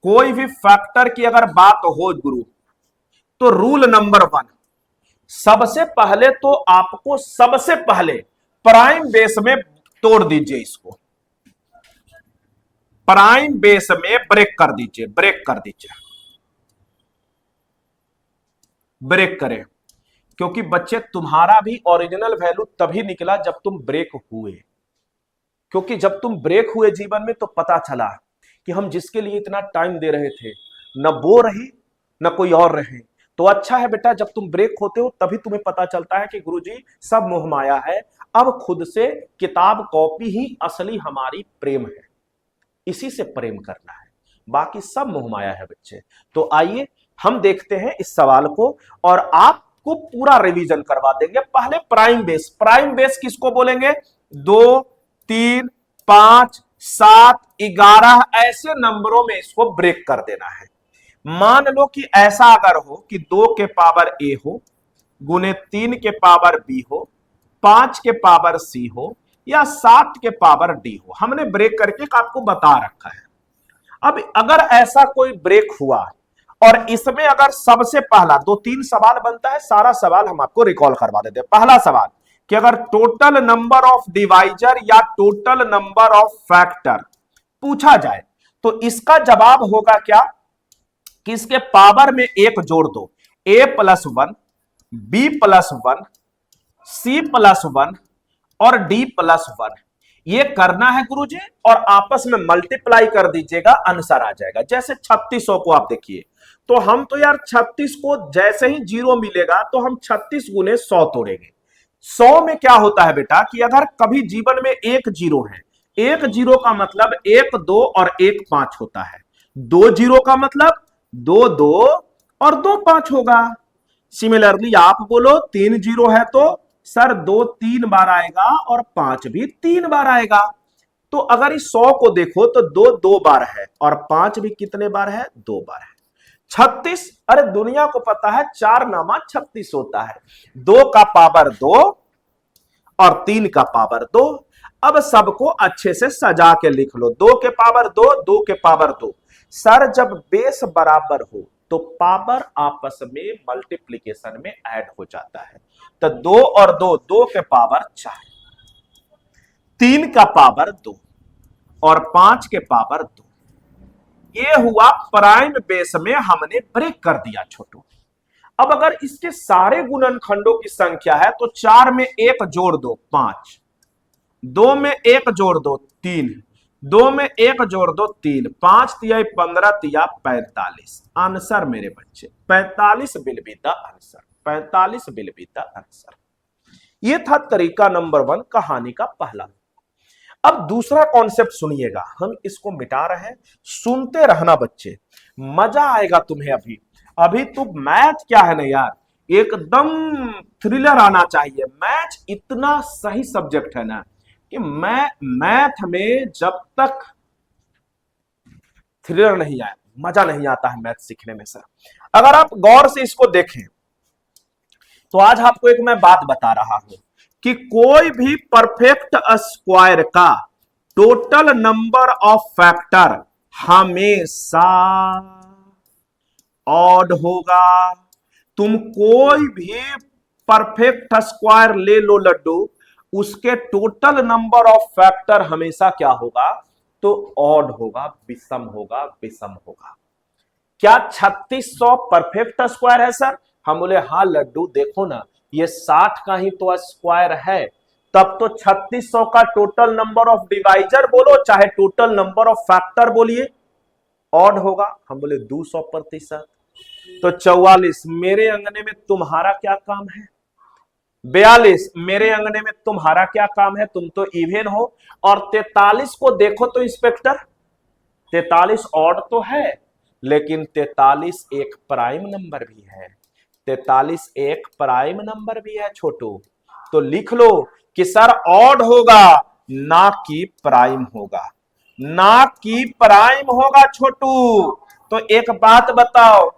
कोई भी फैक्टर की अगर बात हो गुरु, तो रूल नंबर 1, सबसे पहले तो आपको सबसे पहले प्राइम बेस में तोड़ दीजिए, इसको प्राइम बेस में ब्रेक कर दीजिए, ब्रेक कर दीजिए, ब्रेक करें। क्योंकि बच्चे तुम्हारा भी ओरिजिनल वैल्यू तभी निकला जब तुम ब्रेक हुए, क्योंकि जब तुम ब्रेक हुए जीवन में तो पता चला कि हम जिसके लिए इतना टाइम दे रहे थे न वो रहे न कोई और रहे। तो अच्छा है बेटा, जब तुम ब्रेक होते हो तभी तुम्हें पता चलता है कि गुरुजी सब मोह माया है, अब खुद से किताब कॉपी ही असली हमारी प्रेम है, इसी से प्रेम करना है, बाकी सब मोह माया है बच्चे। तो आइए हम देखते हैं इस सवाल को और आपको पूरा रिवीजन करवा देंगे। पहले प्राइम बेस, प्राइम बेस किसको बोलेंगे? 2, 3, 5, 7, 11 ऐसे नंबरों में इसको ब्रेक कर देना है। मान लो कि ऐसा अगर हो कि 2 के पावर ए हो, गुने 3 के पावर बी हो, 5 के पावर सी हो या 7 के पावर डी हो, हमने ब्रेक करके आपको बता रखा है। अब अगर ऐसा कोई ब्रेक हुआ और इसमें अगर सबसे पहला 2-3 सवाल बनता है, सारा सवाल हम आपको रिकॉल करवा देते हैं। पहला सवाल कि अगर टोटल नंबर ऑफ डिवाइजर या टोटल नंबर ऑफ फैक्टर पूछा जाए तो इसका जवाब होगा क्या कि इसके पावर में 1 जोड़ दो, a+1, b+1, c+1 और d+1। ये करना है गुरुजी और आपस में मल्टीप्लाई कर दीजिएगा, आंसर आ जाएगा। जैसे 3600 को आप देखिए, तो हम तो यार 36 को जैसे ही 0 मिलेगा तो हम 36 गुने 100 तोड़ेंगे। 100 में क्या होता है बेटा कि अगर कभी जीवन में 1 0 है, 1 0 का मतलब 1 2 और 1 5 होता है, 2 0 का मतलब 2 2 और 2 5 होगा। सिमिलरली आप बोलो 3 0 है तो सर 2 3 बार आएगा और 5 भी 3 बार आएगा। तो अगर इस 100 को देखो तो 2 2 बार है और 5 भी कितने बार है? 2 बार है। 36, अरे दुनिया को पता है 4 नामा 36 होता है, 2 का पावर 2 और 3 का पावर 2। अब सबको अच्छे से सजा के लिख लो, 2 के पावर 2, 2 के पावर 2। सर जब बेस बराबर हो तो पावर आपस में मल्टीप्लीकेशन में ऐड हो जाता है, तो 2 और 2, 2 के पावर 4, 3 का पावर 2 और 5 के पावर 2। ये हुआ प्राइम बेस में हमने ब्रेक कर दिया छोटू। अब अगर इसके सारे गुणनखंडों की संख्या है तो 4 में 1 जोड़ दो 5, 2 में 1 जोड़ दो 3, 2 में 1 जोड़ दो 3, 5 तिया 15 तिया 45। आंसर मेरे बच्चे 45 will be the answer, 45 will be the answer. ये था तरीका नंबर 1, कहानी का पहला। अब दूसरा कॉन्सेप्ट सुनिएगा, हम इसको मिटा रहे हैं, सुनते रहना बच्चे, मजा आएगा तुम्हें। अभी अभी तो मैथ क्या है ना यार, एकदम थ्रिलर आना चाहिए। मैथ इतना सही सब्जेक्ट है ना कि मैथ में जब तक थ्रिलर नहीं आए मजा नहीं आता है मैथ सीखने में। सर अगर आप गौर से इसको देखें तो आज आपको एक मैं बात बता रहा हूं कि कोई भी परफेक्ट स्क्वायर का टोटल नंबर ऑफ फैक्टर हमेशा ऑड होगा। तुम कोई भी परफेक्ट स्क्वायर ले लो लड्डू, उसके टोटल नंबर ऑफ फैक्टर हमेशा क्या होगा? तो ऑड होगा, विषम होगा, विषम होगा। क्या 3600 परफेक्ट स्क्वायर है सर? हम बोले हाँ लड्डू, देखो ना ये 60 का ही तो स्क्वायर है, तब तो 3600 का टोटल नंबर ऑफ डिवाइजर बोलो चाहे टोटल नंबर ऑफ फैक्टर बोलिए, ऑड होगा। हम बोले 200%। तो 44 मेरे अंगने में तुम्हारा क्या काम है? 42 मेरे अंगने में तुम्हारा क्या काम है? तुम तो इवन हो। और 43 को देखो तो इंस्पेक्टर, 43 ऑड तो है लेकिन 43 एक प्राइम नंबर भी है, 43 एक प्राइम नंबर भी है छोटू। तो लिख लो कि सर ऑड होगा ना कि प्राइम होगा, ना कि प्राइम होगा छोटू। तो एक बात बताओ,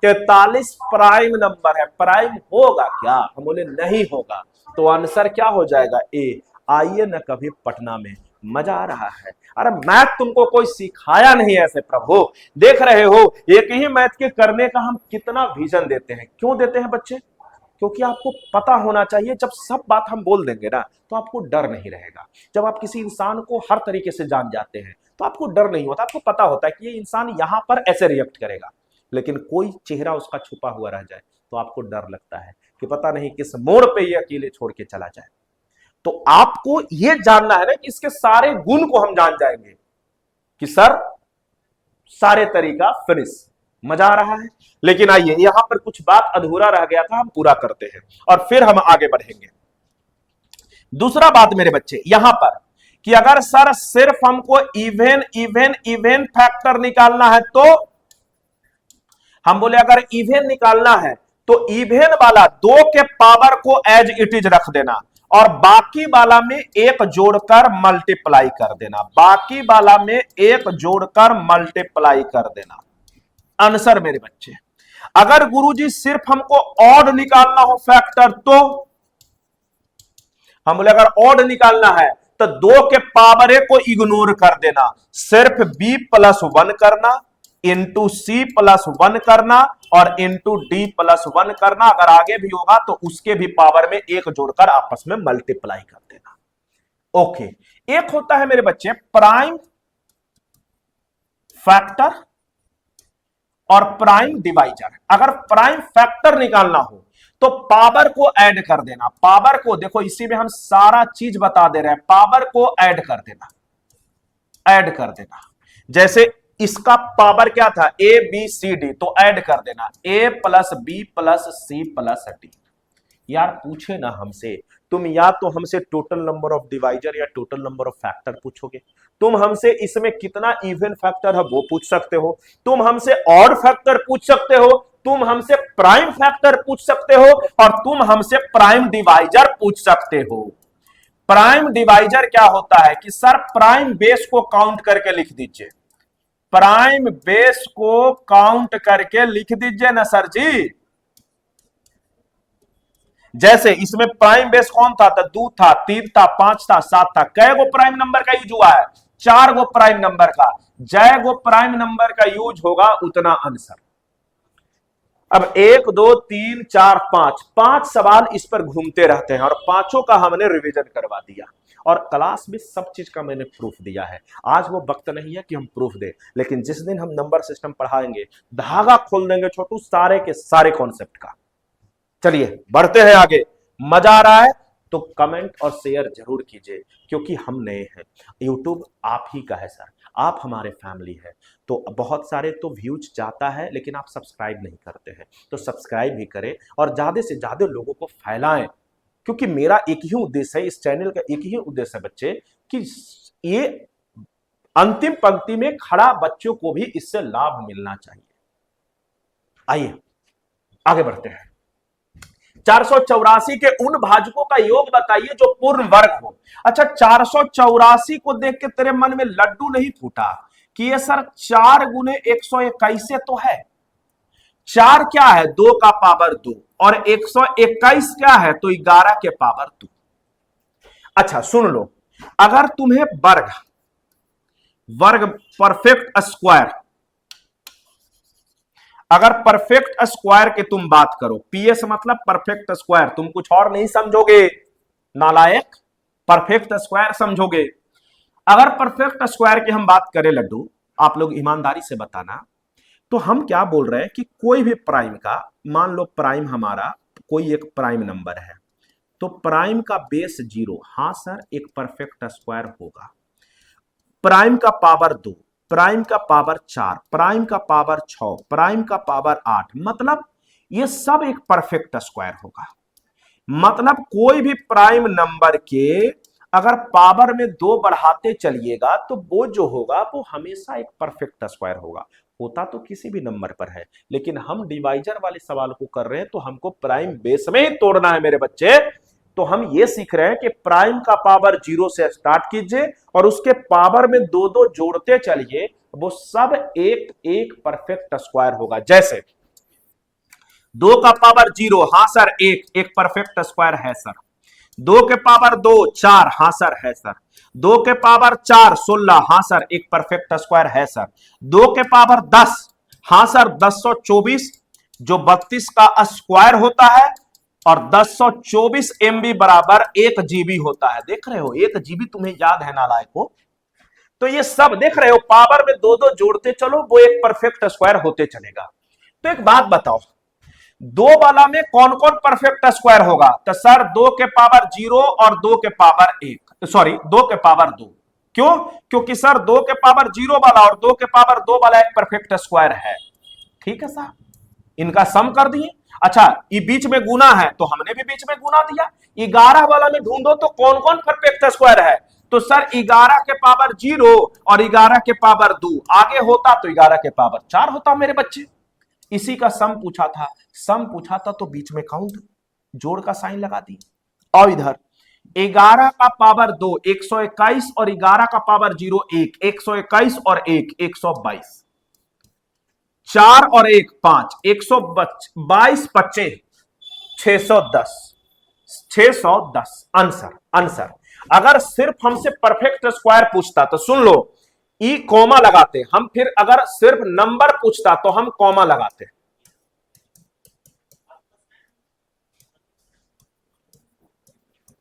43 प्राइम नंबर है, प्राइम होगा क्या? हम बोले नहीं होगा। तो आंसर क्या हो जाएगा? ए। आइए ना कभी पटना में मजा आ रहा है? अरे मैथ तुमको कोई सिखाया नहीं ऐसे प्रभु, देख रहे हो एक ही मैथ के करने का हम कितना विजन देते हैं। क्यों देते हैं बच्चे? क्योंकि आपको पता होना चाहिए, जब सब बात हम बोल देंगे ना तो आपको डर नहीं रहेगा। जब आप किसी इंसान को हर तरीके से जान जाते हैं तो आपको डर नहीं होता, आपको पता होता है कि ये इंसान यहां पर ऐसे रिएक्ट करेगा। लेकिन कोई चेहरा उसका छुपा हुआ रह जाए तो आपको डर लगता है कि पता नहीं किस मोड़ पे ये अकेले छोड़ के चला जाए। तो आपको ये जानना है ना कि इसके सारे गुण को हम जान जाएंगे कि सर सारे तरीका फिनिश। मजा आ रहा है? लेकिन आइए, यहां पर कुछ बात अधूरा रह गया था, हम पूरा करते हैं और फिर हम आगे बढ़ेंगे। दूसरा बात मेरे बच्चे यहां पर कि अगर सर सिर्फ हमको इवन इवन इवन फैक्टर निकालना है तो हम बोले अगर इवन निकालना है तो इवन वाला 2 के पावर को एज इट इज रख देना और बाकी वाला में एक जोड़कर मल्टीप्लाई कर देना, बाकी वाला में एक जोड़कर मल्टीप्लाई कर देना। आंसर मेरे बच्चे, अगर गुरुजी सिर्फ हमको ऑड निकालना हो फैक्टर तो हम बोले अगर ऑड निकालना है तो 2 के पावर को इग्नोर कर देना, सिर्फ b+1 करना, इंटू c+1 करना और इंटू d+1 करना। अगर आगे भी होगा तो उसके भी पावर में एक जोड़कर आपस में मल्टीप्लाई कर देना। ओके, एक होता है मेरे बच्चे प्राइम फैक्टर और प्राइम डिवाइजर। अगर प्राइम फैक्टर निकालना हो तो पावर को ऐड कर देना, पावर को देखो इसी में हम सारा चीज बता दे रहे हैं, पावर को ऐड कर देना, ऐड कर देना। जैसे इसका पावर क्या था ए बी सी डी, तो ऐड कर देना a + b + c + d। यार पूछे ना हमसे, तुम या तो हमसे टोटल नंबर ऑफ डिवाइजर या टोटल नंबर ऑफ फैक्टर पूछोगे, तुम हमसे इसमें कितना इवन फैक्टर है वो पूछ सकते हो, तुम हमसे ऑड फैक्टर पूछ सकते हो, तुम हमसे प्राइम फैक्टर पूछ सकते हो और तुम हमसे प्राइम डिवाइजर पूछ सकते हो। प्राइम डिवाइजर क्या होता है कि सर प्राइम बेस को काउंट करके लिख दीजिए, प्राइम बेस को काउंट करके लिख दीजिए ना सर जी। जैसे इसमें प्राइम बेस कौन था? तो 2 था, 3 था, 5 था, 7 था। कै गो प्राइम नंबर का यूज हुआ है? 4 गो प्राइम नंबर का। जय गो प्राइम नंबर का यूज होगा उतना आंसर। अब 1 2 3 4 5 5 सवाल इस पर घूमते रहते हैं और पांचों का हमने रिवीजन करवा दिया और क्लास में सब चीज का मैंने प्रूफ दिया है। आज वो वक्त नहीं है कि हम प्रूफ दें, लेकिन जिस दिन हम नंबर सिस्टम पढ़ाएंगे धागा खोल देंगे छोटू सारे के सारे कॉन्सेप्ट का। चलिए बढ़ते हैं आगे। मजा आ रहा है तो कमेंट और शेयर जरूर कीजिए, क्योंकि हम नए हैं, यूट्यूब आप ही का है सर, आप हमारे फैमिली है। तो बहुत सारे तो व्यूज जाता है लेकिन आप सब्सक्राइब नहीं करते हैं, तो सब्सक्राइब भी करें और ज्यादा से ज्यादा लोगों को फैलाएं, क्योंकि मेरा एक ही उद्देश्य है, इस चैनल का एक ही उद्देश्य है बच्चे कि ये अंतिम पंक्ति में खड़ा बच्चों को भी इससे लाभ मिलना चाहिए। आइए आगे बढ़ते हैं। 484 के उन भाजकों का योग बताइए जो पूर्ण वर्ग हो। अच्छा, 484 को देख के तेरे मन में लड्डू नहीं फूटा कि ये सर 4 गुने 121 तो है? 4 क्या है? 2 का पावर 2 और 121 क्या है? तो 11 के पावर 2। अच्छा सुन लो, अगर तुम्हें वर्ग परफेक्ट स्क्वायर, अगर परफेक्ट स्क्वायर की तुम बात करो, पीएस मतलब परफेक्ट स्क्वायर, तुम कुछ और नहीं समझोगे नालायक, परफेक्ट स्क्वायर समझोगे। अगर परफेक्ट स्क्वायर की हम बात करें लड्डू, आप लोग ईमानदारी से बताना, तो हम क्या बोल रहे हैं कि कोई भी प्राइम का, मान लो प्राइम हमारा कोई एक प्राइम नंबर है, तो प्राइम का बेस 0, हां सर एक परफेक्ट स्क्वायर होगा। प्राइम का पावर 2, प्राइम का पावर 4, प्राइम का पावर 6, प्राइम का पावर 8, मतलब ये सब एक परफेक्ट स्क्वायर होगा। मतलब कोई भी प्राइम नंबर के अगर पावर में 2 बढ़ाते चलिएगा तो वो जो होगा वो हमेशा एक परफेक्ट स्क्वायर होगा। होता तो किसी भी नंबर पर है, लेकिन हम डिवाइजर वाले सवाल को कर रहे हैं तो हमको प्राइम बेस में ही तोड़ना है मेरे बच्चे। तो हम ये सीख रहे हैं कि प्राइम का पावर 0 से स्टार्ट कीजिए और उसके पावर में 2 जोड़ते चलिए, वो सब एक एक परफेक्ट स्क्वायर होगा। जैसे 2 का पावर 0, हां सर एक परफेक्ट स्क्वायर है सर। 2 के पावर 2 4, हां सर है सर। 2 के पावर 4 16, हाँ सर एक परफेक्ट स्क्वायर है सर। 2 के पावर 10, हाँ सर 1024, जो 32 का स्क्वायर होता है, और 1024 MB बराबर 1 GB होता है। देख रहे हो 1 GB तुम्हें याद है नालायकों। तो ये सब देख रहे हो, पावर में दो दो जोड़ते चलो, वो एक परफेक्ट स्क्वायर होते चलेगा। तो एक बात बताओ, दो वाला में कौन कौन परफेक्ट स्क्वायर होगा? तो सर 2 के पावर 0 और 2 के पावर 1, सॉरी 2 के पावर 2। क्यों? क्योंकि सर 2 के पावर 0 वाला और 2 के पावर 2 वाला एक परफेक्ट स्क्वायर है। ठीक है साहब, इनका सम कर दिए। अच्छा, ये बीच में गुना है तो हमने भी बीच में गुना दिया। 11 वाला में ढूंढो तो कौन कौन परफेक्ट स्क्वायर है? तो सर 11 के पावर 0 और 11 के पावर 2, आगे होता तो 11 के पावर 4 होता मेरे बच्चे। इसी का सम पूछा था, सम पूछा था तो बीच में काउंट जोड़ का साइन लगा दी। और इधर 11 का पावर 2 121 और 11 का पावर 0 1, 121 और 1 122, 4 और 1 5, 122 25 610, 610 आंसर। आंसर अगर सिर्फ हमसे परफेक्ट स्क्वायर पूछता तो सुन लो, ई कॉमा लगाते हम, फिर अगर सिर्फ नंबर पूछता तो हम कॉमा लगाते।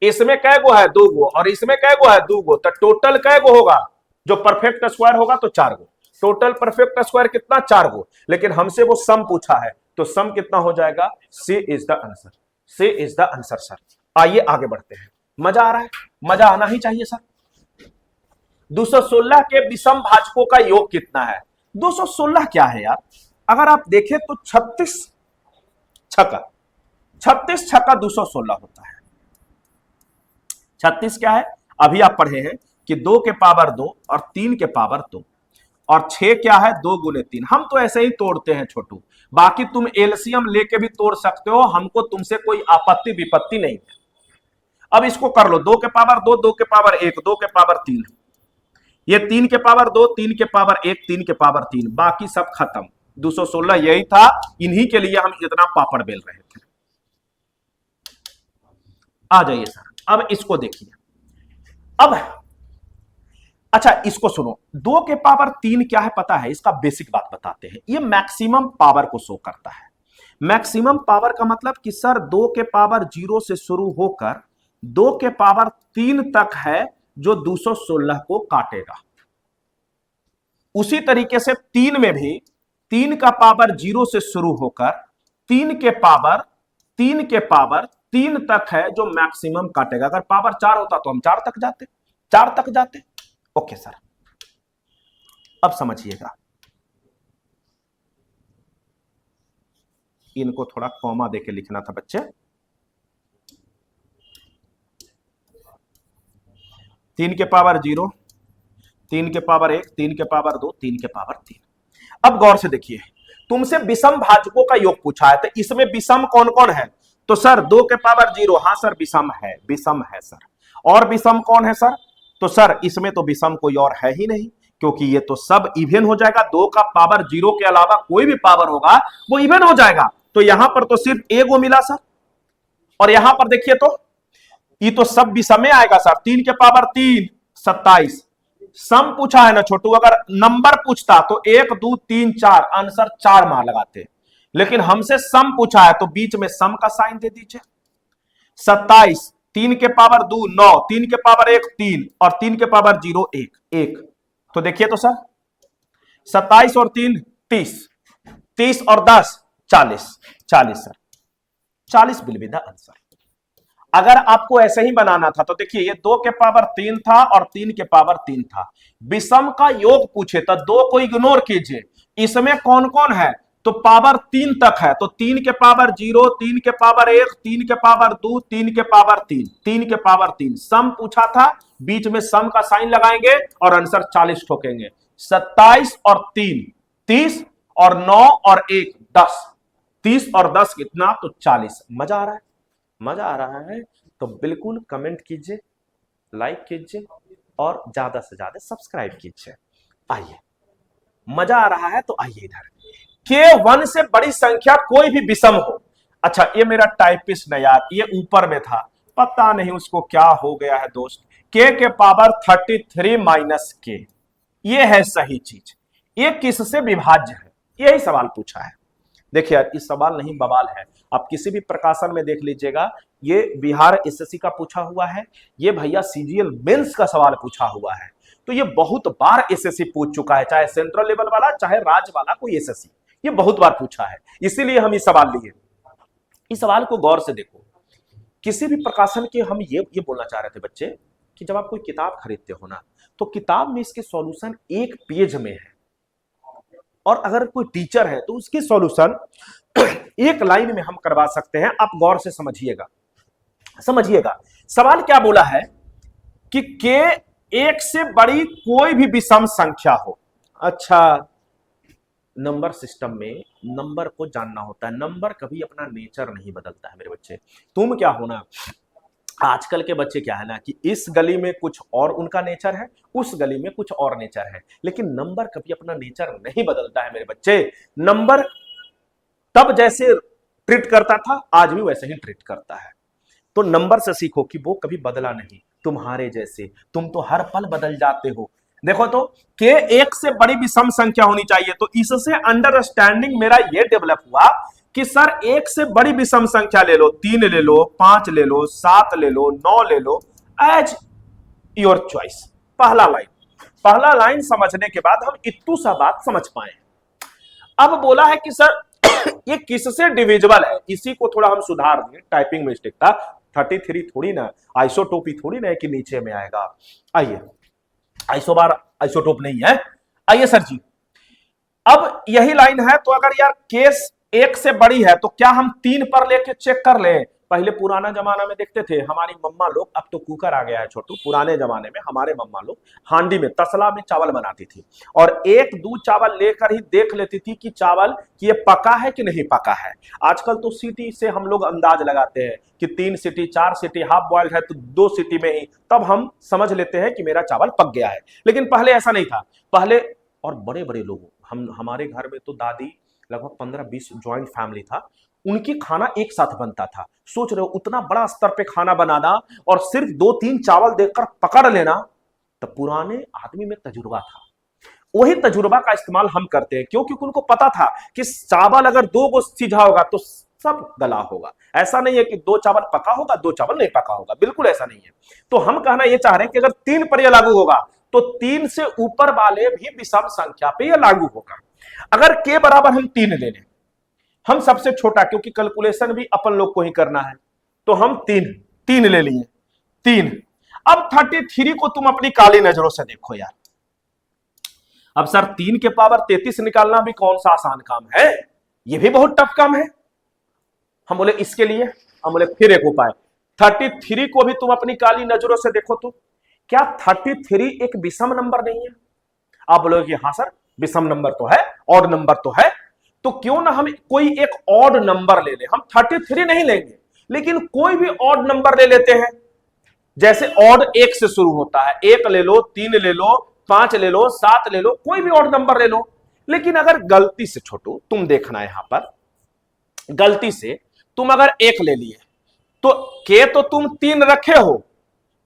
इसमें कै गो है? 2 गो, और इसमें कै गो है? 2 गो। तो टोटल कै गो होगा? जो परफेक्ट स्क्वायर होगा तो 4 गो। टोटल परफेक्ट स्क्वायर कितना? 4 गो। लेकिन हमसे वो सम पूछा है, तो सम कितना हो जाएगा? C is the answer. C is the answer sir. आइए आगे बढ़ते हैं। मजा आ रहा है? मजा आना ही चाहिए सर। 216 के विषम भाजकों का योग कितना है? 216 क्या है यार? अगर आप देखें तो 36 छक्का, 36 छक्का 216 होता है। 36 क्या है? अभी आप पढ़े हैं कि 2 के पावर 2 और 3 के पावर 2, और 6 क्या है? 2 गुने 3। हम तो ऐसे ही तोड़ते हैं छोटू, बाकी तुम एलसीएम लेके भी तोड़ सकते हो, हमको तुमसे कोई आपत्ति विपत्ति नहीं है। अब इसको कर लो, 2 के पावर 2, 2 के पावर 1, 2 के पावर 3, ये 3 के पावर 2, 3 के पावर 1, 3 के पावर 3, बाकी सब खत्म। 216 यही था, इन्हीं के लिए हम इतना पापड़ बेल रहे थे। आ जाइए सर, अब इसको देखिए। अब अच्छा इसको सुनो, 2 के पावर 3 क्या है पता है? इसका बेसिक बात बताते हैं। ये मैक्सिमम पावर को शो करता है। मैक्सिमम पावर का मतलब कि सर 2 के पावर 0 से शुरू होकर 2 के पावर 3 तक है जो 216 को काटेगा। उसी तरीके से 3 में भी 3 का पावर 0 से शुरू होकर 3 के पावर 3 तक है जो मैक्सिमम काटेगा। अगर पावर 4 होता तो हम 4 तक जाते। ओके सर, अब समझिएगा, इनको थोड़ा कॉमा देके लिखना था बच्चे। 3 के पावर 0, 3 के पावर 1, 3 के पावर 2, 3 के पावर 3। अब गौर से देखिए, तुमसे विषम भाजकों का योग पूछा है, तो इसमें विषम कौन कौन है? तो सर 2 के पावर 0, हाँ सर विषम है सर। और विषम कौन है सर? तो सर इसमें तो विषम कोई और है ही नहीं, क्योंकि ये तो सब इवन हो जाएगा। 2 का पावर 0 के अलावा कोई भी पावर होगा वो इवन हो जाएगा। तो यहां पर तो सिर्फ एक वो मिला सर, और यहां पर देखिए तो ये तो सब विषम में आएगा सर। 3 के पावर 3 27, सम पूछा है ना छोटू, अगर नंबर पूछता तो 1 2 3 4 आंसर 4 मार लगाते, लेकिन हमसे सम पूछा है तो बीच में सम का साइन दे दीजिए। 27, 3 के पावर 2 9, 3 के पावर 1 3, और 3 के पावर 0 1। तो देखिए तो सर 27 और 3 30, 30 और 10 40 sir, 40 will be the answer. अगर आपको ऐसे ही बनाना था तो देखिए, ये 2 के पावर 3 था और 3 के पावर 3 था। विषम का योग पूछे तो 2 को इग्नोर कीजिए। इसमें कौन कौन है? तो पावर 3 तक है, तो 3 के पावर 0, 3 के पावर 1, 3 के पावर 2, 3 के पावर 3, 3 के पावर 3। सम पूछा था, बीच में सम का साइन लगाएंगे और आंसर 40 ठोकेंगे। 27 और 3 30, और 9 और 1 10, 30 और 10 कितना? तो 40। मजा आ रहा है? मजा आ रहा है तो बिल्कुल कमेंट कीजिए, लाइक कीजिए और ज्यादा से ज्यादा सब्सक्राइब कीजिए। आइए, मजा आ रहा है तो आइए इधर। के 1 से बड़ी संख्या कोई भी विषम हो। अच्छा, ये मेरा टाइपिस्ट ने यार, ये ऊपर में था, पता नहीं उसको क्या हो गया है दोस्त। के पावर 33 माइनस के, ये है सही चीज। ये किससे विभाज्य है, यही सवाल पूछा है। देखिए यार, इस सवाल नहीं बवाल है, आप किसी भी प्रकाशन में देख लीजिएगा। ये बिहार एसएससी का पूछा हुआ है, ये भैया सीजीएल मेंस का सवाल पूछा हुआ है। तो ये बहुत बार एसएससी पूछ चुका है, चाहे सेंट्रल लेवल वाला चाहे राज्य वाला कोई एसएससी, ये बहुत बार पूछा है, इसीलिए हम ये सवाल लिए। इस सवाल को गौर से देखो। किसी भी प्रकाशन के हम ये बोलना चाह रहे थे बच्चे कि जब आप कोई किताब खरीदते हो ना, तो किताब में इसके सॉल्यूशन एक पेज में है, और अगर कोई टीचर है तो उसकी सॉल्यूशन एक लाइन में हम करवा सकते हैं। आप गौर से समझिएगा, समझिएगा सवाल क्या बोला है कि के एक से बड़ी कोई भी विषम संख्या हो। अच्छा, नंबर सिस्टम में नंबर को जानना होता है, नंबर कभी अपना नेचर नहीं बदलता है मेरे बच्चे। तुम क्या हो ना, आजकल के बच्चे क्या है ना कि इस गली में कुछ और उनका नेचर है, उस गली में कुछ और नेचर है, लेकिन नंबर कभी अपना नेचर नहीं बदलता है मेरे बच्चे। नंबर तब जैसे ट्रीट करता था आज भी वैसे ही ट्रीट करता है। तो नंबर से सीखो कि वो कभी बदला नहीं, तुम्हारे जैसे तुम तो हर पल बदल जाते हो। देखो तो के एक से बड़ी विषम संख्या होनी चाहिए, तो इससे अंडरस्टैंडिंग मेरा ये डेवलप हुआ कि सर एक से बड़ी विषम संख्या ले लो, 3 ले लो, 5 ले लो, 7 ले लो, 9 ले लो, एज योर चॉइस। पहला लाइन समझने के बाद हम इतू सा बात समझ पाए। अब बोला है कि सर ये किससे डिविजिबल है, इसी को थोड़ा हम सुधार दें, टाइपिंग मिस्टेक था। 33 थोड़ी ना, आइसोटोपी थोड़ी ना कि नीचे में आएगा। आइए, आइसोबार आइसोटोप नहीं है। आइए सर जी, अब यही लाइन है, तो अगर यार केस एक से बड़ी है तो क्या हम 3 पर लेके चेक कर लें। पहले पुराना जमाना में देखते थे हमारी मम्मा लोग, अब तो कुकर आ गया है छोटू, पुराने जमाने में हमारे मम्मा लोग हांडी में तसला में चावल बनाती थी, और 1-2 चावल लेकर ही देख लेती थी कि चावल कि ये पका है कि नहीं पका है। आजकल तो सीटी से हम लोग अंदाज लगाते हैं कि 3 सीटी 4 सीटी, हाफ बॉइल्ड है तो 2 सीटी में ही तब हम समझ लेते हैं कि मेरा चावल पक गया है। लेकिन पहले ऐसा नहीं था। पहले और बड़े बड़े लोगों, हमारे घर में तो दादी लगभग 15-20 ज्वाइंट फैमिली था, उनकी खाना एक साथ बनता था। सोच रहे हो उतना बड़ा स्तर पे खाना बनाना और सिर्फ 2-3 चावल देकर पकड़ लेना, तो पुराने आदमी में तजुर्बा था। वही तजुर्बा का इस्तेमाल हम करते हैं, क्योंकि उनको पता था कि चावल अगर 2 गो सीझा होगा तो सब गला होगा। ऐसा नहीं है कि 2 चावल पका होगा 2 चावल नहीं पका होगा, बिल्कुल ऐसा नहीं है। तो हम कहना यह चाह रहे हैं कि अगर 3 पर यह लागू होगा तो 3 से ऊपर वाले भी विषम संख्या पे यह लागू होगा। अगर के बराबर हम 3 ले लें, हम सबसे छोटा, क्योंकि कैलकुलेशन भी अपन लोग को ही करना है, तो हम 3 ले लिए, 3। अब 33 को तुम अपनी काली नजरों से देखो यार। अब सर 3 के पावर 33 निकालना भी कौन सा आसान काम है, यह भी बहुत टफ काम है। हम बोले इसके लिए, हम बोले फिर एक उपाय, 33 को भी तुम अपनी काली नजरों से देखो तो क्या 33 एक विषम नंबर नहीं है। आप बोलोगे कि हाँ सर विषम नंबर तो है, ऑड नंबर तो है, तो क्यों ना हम कोई एक ऑड नंबर ले ले। हम 33 नहीं लेंगे, लेकिन कोई भी ऑड नंबर ले लेते हैं। जैसे ऑड 1 से शुरू होता है, 1 ले लो, 3 ले लो, 5 ले लो, 7 ले लो, कोई भी ऑड नंबर ले लो। लेकिन अगर गलती से, छोटू तुम देखना यहां पर, गलती से तुम अगर 1 ले लिए तो के तो तुम 3 रखे हो,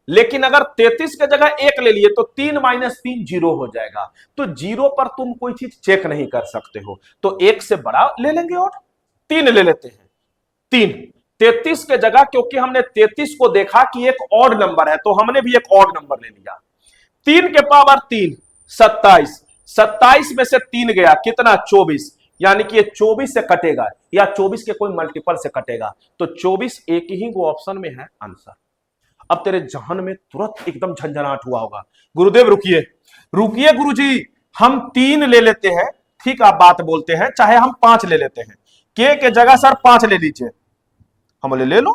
लेकिन अगर 33 की जगह 1 ले लिए तो 3 - 3 0 हो जाएगा। तो 0 पर तुम कोई चीज चेक नहीं कर सकते हो, तो 1 से बड़ा ले लेंगे और 3 ले लेते हैं। 3 33 के जगह, क्योंकि हमने 33 को देखा कि एक ऑड नंबर है, तो हमने भी एक ऑड नंबर ले लिया। 3 के पावर 3 27, 27 में से 3 गया कितना 24, यानी कि ये 24 से कटेगा या 24 के कोई मल्टीपल से कटेगा, तो 24 एक ही वो ऑप्शन में है आंसर। अब तेरे जहन में तुरंत एकदम झंझनाहट हुआ होगा, गुरुदेव रुकिए रुकिए गुरुजी, हम 3 ले लेते हैं, ठीक आप बात बोलते हैं, चाहे हम 5 ले लेते हैं, के जगह सर 5 ले लीजिए। हम बोले ले लो,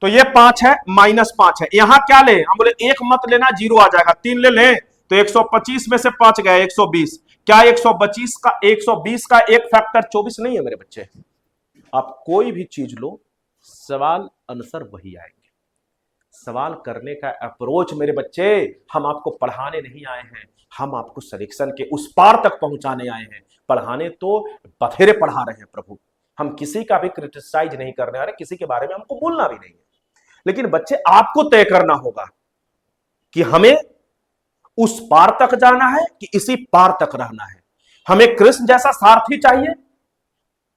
तो ये 5 है -5 है, यहां क्या ले, हम बोले 1 मत लेना 0 आ जाएगा, 3 ले लें तो 125 में से 5 गया 120, क्या 120 का एक फैक्टर 24 नहीं है मेरे बच्चे। आप कोई भी चीज लो, सवाल आंसर वही आएंगे। सवाल करने का अप्रोच मेरे बच्चे, हम आपको पढ़ाने नहीं आए हैं, हम आपको सिलेक्शन के उस पार तक पहुंचाने आए हैं। पढ़ाने तो बथेरे पढ़ा रहे हैं प्रभु, हम किसी का भी क्रिटिसाइज नहीं करने वाले, किसी के बारे में हमको बोलना भी नहीं है, लेकिन बच्चे आपको तय करना होगा कि हमें उस पार तक जाना है कि इसी पार तक रहना है। हमें कृष्ण जैसा सारथी चाहिए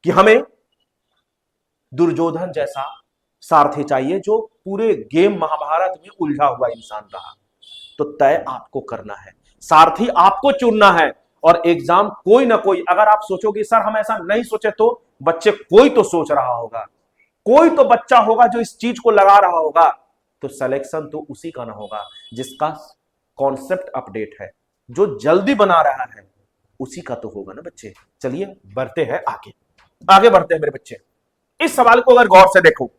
कि हमें दुर्योधन जैसा सारथी चाहिए जो पूरे गेम महाभारत में उलझा हुआ इंसान रहा। तो तय आपको करना है, सारथी आपको चुनना है। और एग्जाम कोई ना कोई, अगर आप सोचोगे सर हम ऐसा नहीं सोचे, तो बच्चे कोई तो सोच रहा होगा, कोई तो बच्चा होगा जो इस चीज को लगा रहा होगा। तो सिलेक्शन तो उसी का ना होगा जिसका कॉन्सेप्ट अपडेट है, जो जल्दी बना रहा है उसी का तो होगा ना बच्चे। चलिए बढ़ते हैं आगे, आगे बढ़ते हैं मेरे बच्चे। इस सवाल को अगर गौर से देखो,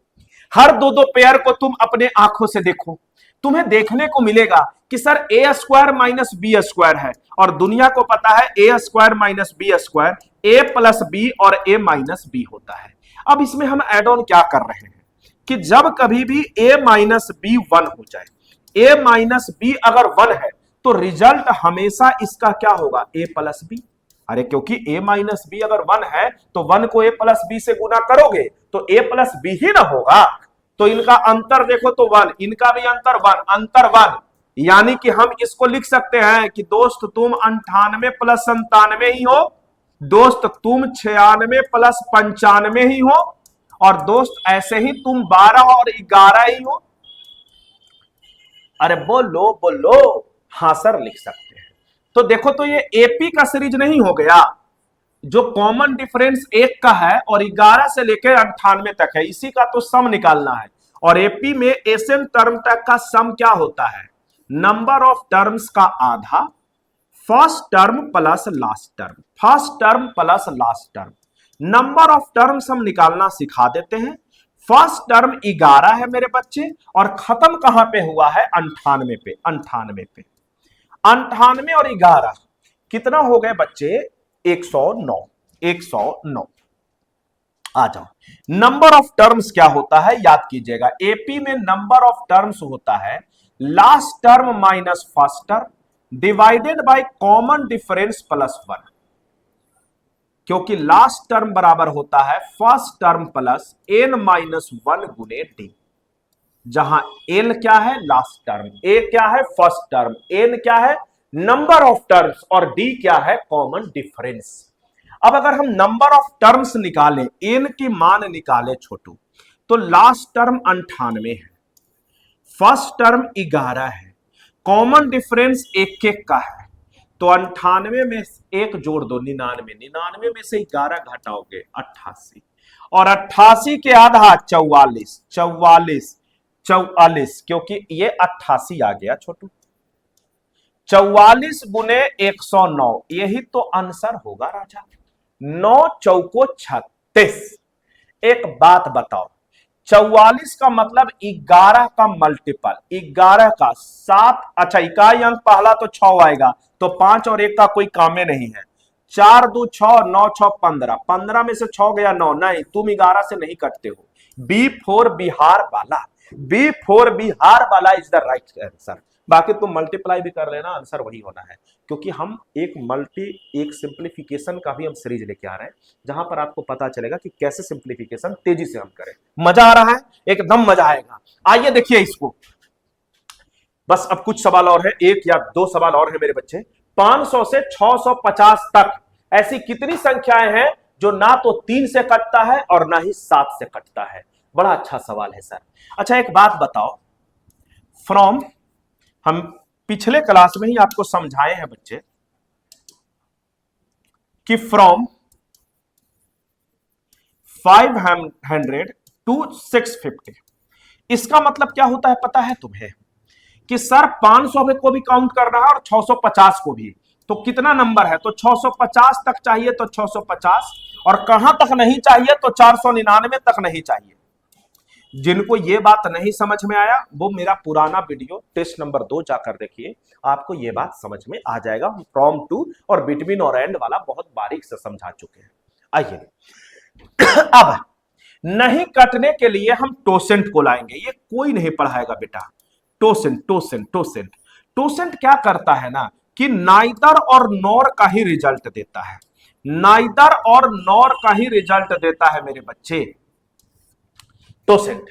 हर दो दो पेयर को तुम अपने आंखों से देखो, तुम्हें देखने को मिलेगा कि सर ए स्क्वायर माइनस बी स्क्वायर है, और दुनिया को पता है ए स्क्वायर माइनस बी स्क्वायर ए प्लस बी और ए माइनस बी होता है। अब इसमें हम एड ऑन क्या कर रहे हैं कि जब कभी भी ए माइनस बी 1 हो जाए, ए माइनस बी अगर 1 है तो रिजल्ट हमेशा इसका क्या होगा, ए प्लस बी। अरे क्योंकि a माइनस बी अगर 1 है तो 1 को a प्लस बी से गुना करोगे तो a प्लस बी ही ना होगा। तो इनका अंतर देखो तो 1, इनका भी अंतर 1, अंतर 1, यानी कि हम इसको लिख सकते हैं कि दोस्त तुम 98 प्लस 97 ही हो, दोस्त तुम 96 प्लस 95 ही हो, और दोस्त ऐसे ही तुम 12 और 11 ही हो। अरे बोलो बोलो, हाँ सर लिख सकते हैं। तो देखो तो ये एपी का सीरीज नहीं हो गया, जो कॉमन डिफरेंस 1 का है और 11 से लेकर 98 तक है, इसी का तो सम निकालना है। और एपी में एसएन टर्म तक का सम क्या होता है, नंबर ऑफ टर्म्स का आधा, first term plus last term, first term plus last term. Number of terms हम निकालना सिखा देते हैं। फर्स्ट टर्म 11 है मेरे बच्चे, और खत्म कहां पे हुआ है, 98 पे, 98 पे। 98 और 11 कितना हो गए बच्चे, 109, 109। आ जाओ, नंबर ऑफ टर्म्स क्या होता है याद कीजिएगा, एपी में नंबर ऑफ टर्म्स होता है last term minus first term divided by common difference plus 1, क्योंकि लास्ट टर्म बराबर होता है first term plus N minus 1 गुने डी, जहां एल क्या है लास्ट टर्म, ए क्या है फर्स्ट टर्म, एन क्या है नंबर ऑफ टर्म्स, और डी क्या है कॉमन डिफरेंस। अब अगर हम नंबर ऑफ टर्म्स निकालें, एन की मान निकालें छोटू, तो लास्ट टर्म 98 है, फर्स्ट टर्म 11 है, कॉमन डिफरेंस 1 का है, तो 98 में 1 जोड़ दो 99, 99 में से 11 घटाओगे 88, और 88 के आधा 44, 44, 44, क्योंकि ये 88 आ गया छोटू, 44 गुने 109, यही तो आंसर होगा राजा, 9 चौको 36। एक बात बताओ, 44 का मतलब 11 का मल्टीपल, 11 का 7, अच्छा इकाई अंक पहला तो 6 आएगा, तो 5 और 1 का कोई काम में नहीं है, 4 2 6, 9 6 15, 15 में से 6 गया 9, नहीं तुम 11 से नहीं कटते हो, B4 बिहार वाला, B4 बिहार वाला इज द राइट आंसर। बाकी तुम मल्टीप्लाई भी कर लेना, आंसर वही होना है, क्योंकि हम एक सिंप्लीफिकेशन का भी हम सीरीज लेके आ रहे हैं, जहां पर आपको पता चलेगा कि कैसे सिंप्लीफिकेशन तेजी से हम करें। मजा आ रहा है, एकदम मजा आएगा। आइए देखिए इसको, बस अब कुछ सवाल और है, 1 या 2 सवाल और है मेरे बच्चे। 500 से 650 तक ऐसी कितनी संख्याएं हैं जो ना तो 3 से कटता है और ना ही 7 से कटता है? बड़ा अच्छा सवाल है सर। अच्छा एक बात बताओ, फ्रॉम, हम पिछले क्लास में ही आपको समझाए हैं बच्चे कि फ्रॉम 500 टू 650, इसका मतलब क्या होता है पता है तुम्हें, कि सर 500 को भी काउंट करना है और 650 को भी, तो कितना नंबर है, तो 650 तक चाहिए तो 650, और कहां तक नहीं चाहिए तो 499 तक नहीं चाहिए। जिनको ये बात नहीं समझ में आया वो मेरा पुराना वीडियो टेस्ट नंबर 2 जाकर देखिए, आपको ये बात समझ में आ जाएगा। हम फ्रॉम टू और बिटवीन और एंड वाला बहुत बारीक से समझा चुके हैं। आइए अब नहीं कटने के लिए हम टोसेंट को लाएंगे, ये कोई नहीं पढ़ाएगा बेटा। टोसेंट टोसेंट टोसेंट टोसेंट क्या करता है ना, कि नाइदर और नॉर का ही रिजल्ट देता है। नाइदर और नॉर का ही रिजल्ट देता है मेरे बच्चे टोसेंट।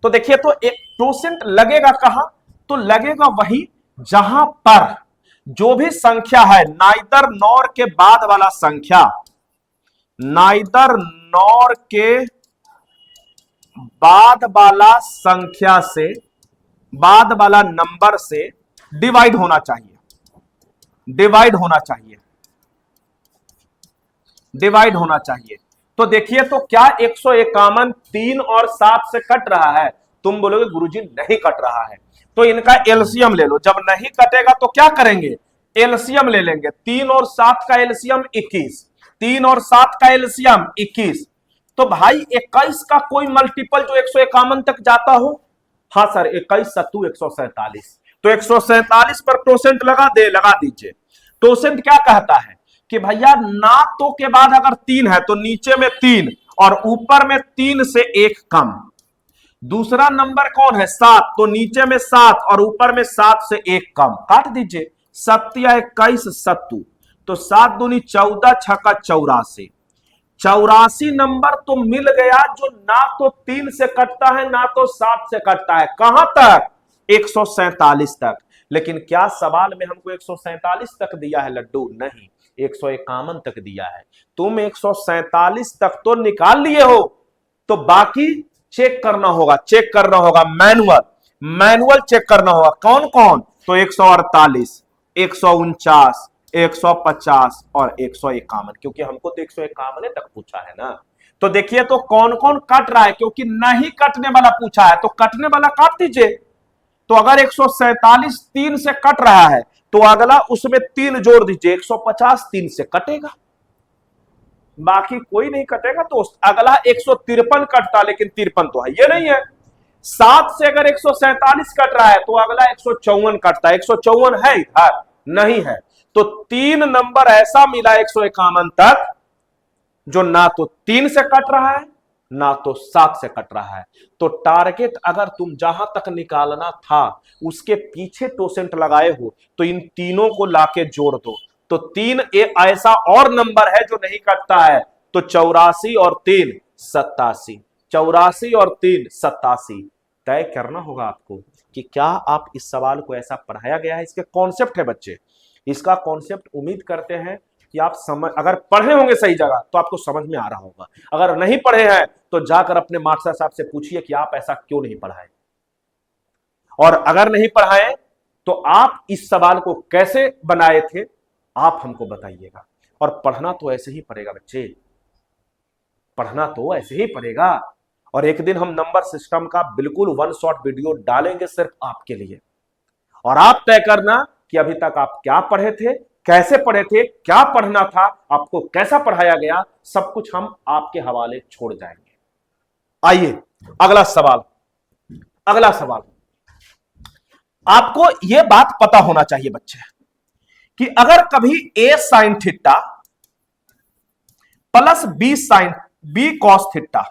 तो देखिए, तो एक टोसेंट लगेगा कहां? तो लगेगा वही जहां पर जो भी संख्या है नाइदर नॉर के बाद वाला संख्या, नाइदर नॉर के बाद वाला संख्या से, बाद वाला नंबर से डिवाइड होना चाहिए, डिवाइड होना चाहिए, डिवाइड होना चाहिए। तो देखिए, तो क्या 151 3 और 7 से कट रहा है? तुम बोलोगे गुरुजी नहीं कट रहा है, तो इनका एलसीएम ले लो। जब नहीं कटेगा तो क्या करेंगे? एलसीएम ले लेंगे। 3 और 7 का एलसीएम 21, 3 और 7 का एलसीएम 21। तो भाई 21 का कोई मल्टीपल जो 151 तक जाता हो? हाँ सर, 21 सत्तू 147। तो 147 पर टोसेंट लगा दीजिए। टोसेंट क्या कहता है कि भैया ना तो के बाद अगर 3 है तो नीचे में 3 और ऊपर में 3 से 1 कम। दूसरा नंबर कौन है? 7, तो नीचे में 7 और ऊपर में 7 से 1 कम। काट दीजिए, 7 या 21 सत्तू, तो 7 दूनी 14, 6 का 84। 84 नंबर तो मिल गया जो ना तो 3 से कटता है ना तो 7 से कटता है। कहां तक? 147 तक। लेकिन क्या सवाल में हमको 147 तक दिया है लड्डू? नहीं, 151 तक दिया है। तुम 147 तक तो निकाल लिए हो, तो बाकी चेक करना होगा, चेक करना होगा, मैनुअल, मैनुअल चेक करना होगा। कौन कौन? तो 148, 149, 150 और 151, क्योंकि हमको तो 151 तक पूछा है ना। तो देखिए, तो कौन कौन कट रहा है, क्योंकि नहीं कटने वाला पूछा है तो कटने वाला काट दीजिए। तो अगर 147 3 से कट रहा है तो अगला उसमें 3 जोड़ दीजिए, 150 3 से कटेगा, बाकी कोई नहीं कटेगा। तो अगला 153 कटता, लेकिन 53 तो है ये नहीं है। 7 से अगर 147 कट रहा है तो अगला 154 कटता है, 154 है इधर? नहीं है। तो 3 नंबर ऐसा मिला 151 तक जो ना तो 3 से कट रहा है ना तो 7 से कट रहा है। तो टारगेट अगर तुम जहां तक निकालना था उसके पीछे टोसेंट लगाए हो तो इन तीनों को लाके जोड़ दो। तो 3 ऐसा और नंबर है जो नहीं कटता है, तो 84 और 3 87, 84 और 3 87। तय करना होगा आपको कि क्या आप इस सवाल को ऐसा पढ़ाया गया है, इसके कॉन्सेप्ट है बच्चे, इसका कॉन्सेप्ट उम्मीद करते हैं कि आप समझ, अगर पढ़े होंगे सही जगह तो आपको समझ में आ रहा होगा। अगर नहीं पढ़े हैं तो जाकर अपने मास्टर साहब से पूछिए कि आप ऐसा क्यों नहीं पढ़ाए, और अगर नहीं पढ़ाए तो आप इस सवाल को कैसे बनाए थे आप हमको बताइएगा। और पढ़ना तो ऐसे ही पड़ेगा बच्चे, पढ़ना तो ऐसे ही पड़ेगा। और एक दिन हम नंबर सिस्टम का बिल्कुल 1 शॉट वीडियो डालेंगे सिर्फ आपके लिए, और आप तय करना कि अभी तक आप क्या पढ़े थे, कैसे पढ़े थे, क्या पढ़ना था, आपको कैसा पढ़ाया गया, सब कुछ हम आपके हवाले छोड़ जाएंगे। आइए अगला सवाल। अगला सवाल, आपको यह बात पता होना चाहिए बच्चे कि अगर कभी a sin theta plus b cos theta,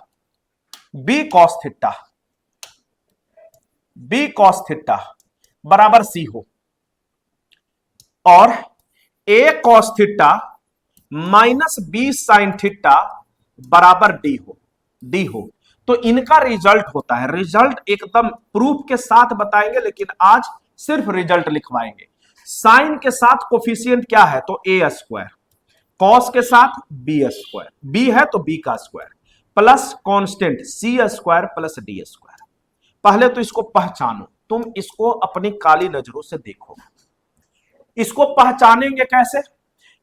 b cos theta बराबर c हो, और a cos theta minus b sin theta बराबर d हो, तो इनका रिजल्ट होता है। रिजल्ट एकदम प्रूफ के साथ बताएंगे, लेकिन आज सिर्फ रिजल्ट लिखवाएंगे। साइन के साथ कोफिशिएंट क्या है? तो a स्क्वायर, कॉस के साथ b स्क्वायर, b है तो b का square, plus constant c square plus d square. पहले तो इसको पहचानो, तुम इसको अपनी काली नजरों से देखो। इसको पहचानेंगे कैसे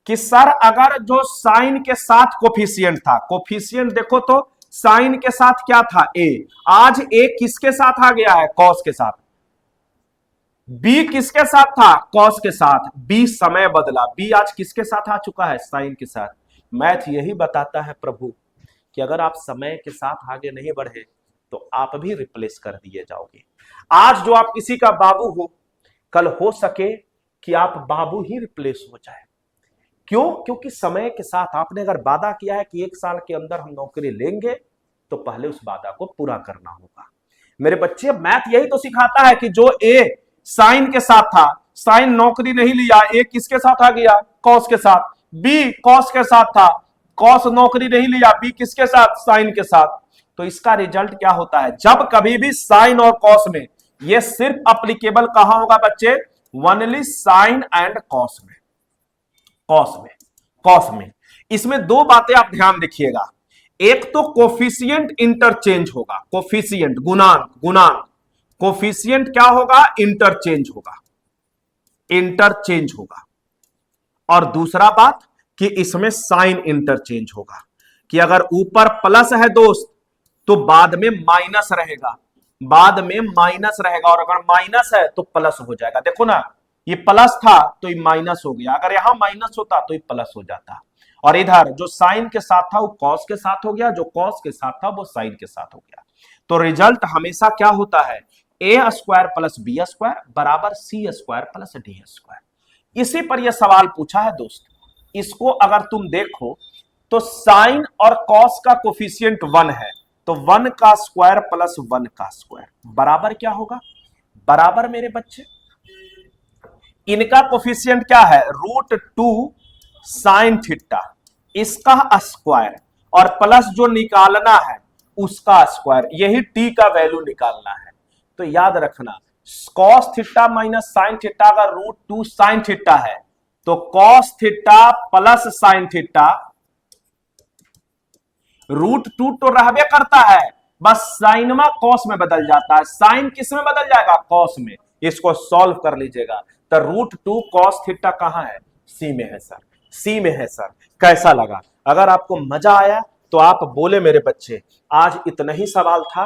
कि सर अगर जो साइन के साथ कोफिशिएंट था, कोफिशिएंट देखो तो साइन के साथ क्या था? a, आज a किसके साथ आ गया है? कॉस के साथ। b किसके साथ था? कॉस के साथ। b समय बदला, b आज किसके साथ आ चुका है? साइन के साथ। मैथ यही बताता है प्रभु कि अगर आप समय के साथ आगे नहीं बढ़े तो आप भी रिप्लेस कर दिए जाओगे। आज जो आप किसी का बाबू हो, कल हो सके कि आप बाबू ही रिप्लेस हो जाए। क्यों? क्योंकि समय के साथ आपने अगर वादा किया है कि 1 साल के अंदर हम नौकरी लेंगे, तो पहले उस वादा को पूरा करना होगा। मेरे बच्चे, मैथ यही तो सिखाता है कि जो ए साइन के साथ था, साइन नौकरी नहीं लिया, ए किसके साथ आ गया? कॉस के साथ। बी कॉस के साथ था, कॉस नौकरी नहीं लिया, बी किसके साथ, साइन के साथ। तो इसका रिजल्ट क्या होता है, जब कभी भी साइन और कॉस में, ये सिर्फ अप्लीकेबल कहां होगा बच्चे, ओनली साइन एंड कॉस में, कॉस में, कॉस में। इसमें दो बातें आप ध्यान रखिएगा, एक तो कोफिशिएंट इंटरचेंज होगा, कोफिशिएंट गुणांक, गुणांक कोफिशिएंट क्या होगा, इंटरचेंज होगा, इंटरचेंज होगा। और दूसरा बात कि इसमें साइन इंटरचेंज होगा, कि अगर ऊपर प्लस है दोस्त तो बाद में माइनस रहेगा, बाद में माइनस रहेगा, और अगर माइनस है तो प्लस हो जाएगा। देखो ना, ये प्लस था तो ये माइनस हो गया, अगर यहां माइनस होता तो ये प्लस हो जाता, और इधर जो साइन के साथ था वो कॉस के साथ हो गया, जो कॉस के साथ था वो साइन के साथ हो गया। तो रिजल्ट हमेशा क्या होता है, ए स्क्वायर प्लस बी स्क्वायर बराबर सी स्क्वायर प्लस डी स्क्वायर। इसी पर यह सवाल पूछा है दोस्त, इसको अगर तुम देखो तो साइन और कॉस का कोफिशिएंट 1 है, तो 1 का स्क्वायर प्लस 1 का स्क्वायर बराबर क्या होगा, बराबर मेरे बच्चे इनका कोफिशिएंट क्या है, √2 साइन थीटा, इसका स्क्वायर और प्लस जो निकालना है उसका स्क्वायर, यही टी का वैल्यू निकालना है। तो याद रखना, cos theta minus sine theta का √2 साइन थीटा है, तो cos theta plus sine theta, √2 तो रहबे करता है, बस साइनमा कॉस में बदल जाता है, साइन किस में बदल जाएगा, कॉस में। इसको सॉल्व कर लीजिएगा, तो √2 कॉस थीटा कहां है, सी में है सर, सी में है सर। कैसा लगा, अगर आपको मजा आया तो आप बोले मेरे बच्चे आज इतना ही सवाल था,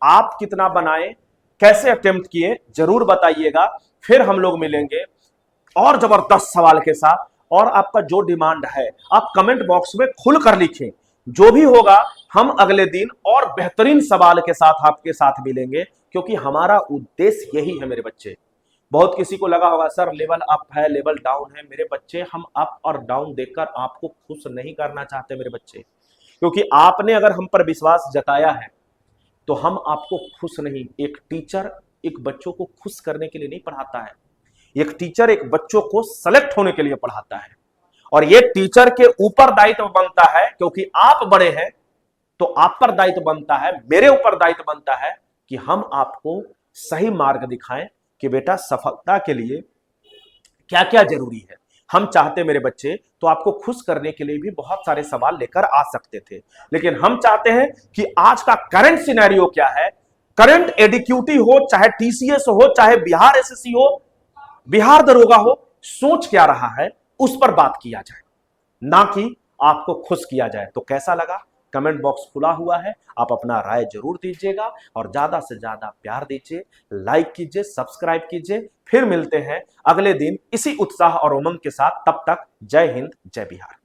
आप कितना बनाए, कैसे अटेम्प्ट किए जरूर बताइएगा। फिर हम लोग मिलेंगे और जबरदस्त सवाल के साथ, और आपका जो डिमांड है आप कमेंट बॉक्स में खुलकर लिखें, जो भी होगा हम अगले दिन और बेहतरीन सवाल के साथ आपके साथ मिलेंगे, क्योंकि हमारा उद्देश्य यही है मेरे बच्चे। बहुत किसी को लगा होगा सर लेवल अप है लेवल डाउन है, मेरे बच्चे हम अप और डाउन देखकर आपको खुश नहीं करना चाहते मेरे बच्चे, क्योंकि आपने अगर हम पर विश्वास जताया है तो हम आपको खुश नहीं, एक टीचर एक बच्चों को खुश करने के लिए नहीं पढ़ाता है, एक टीचर एक बच्चों को सेलेक्ट होने के लिए पढ़ाता है, और ये टीचर के ऊपर दायित्व बनता है, क्योंकि आप बड़े हैं तो आप पर दायित्व बनता है, मेरे ऊपर दायित्व बनता है कि हम आपको सही मार्ग दिखाएं कि बेटा सफलता के लिए क्या क्या जरूरी है। हम चाहते मेरे बच्चे तो आपको खुश करने के लिए भी बहुत सारे सवाल लेकर आ सकते थे, लेकिन हम चाहते हैं कि आज का करंट सिनेरियो क्या है, करंट एडीक्यूटी हो, चाहे टीसीएस हो, चाहे बिहार एसएससी हो, बिहार दरोगा हो, सोच क्या रहा है उस पर बात किया जाए, ना कि आपको खुश किया जाए। तो कैसा लगा, कमेंट बॉक्स खुला हुआ है, आप अपना राय जरूर दीजिएगा, और ज्यादा से ज्यादा प्यार दीजिए, लाइक कीजिए, सब्सक्राइब कीजिए। फिर मिलते हैं अगले दिन इसी उत्साह और उमंग के साथ, तब तक जय हिंद जय बिहार।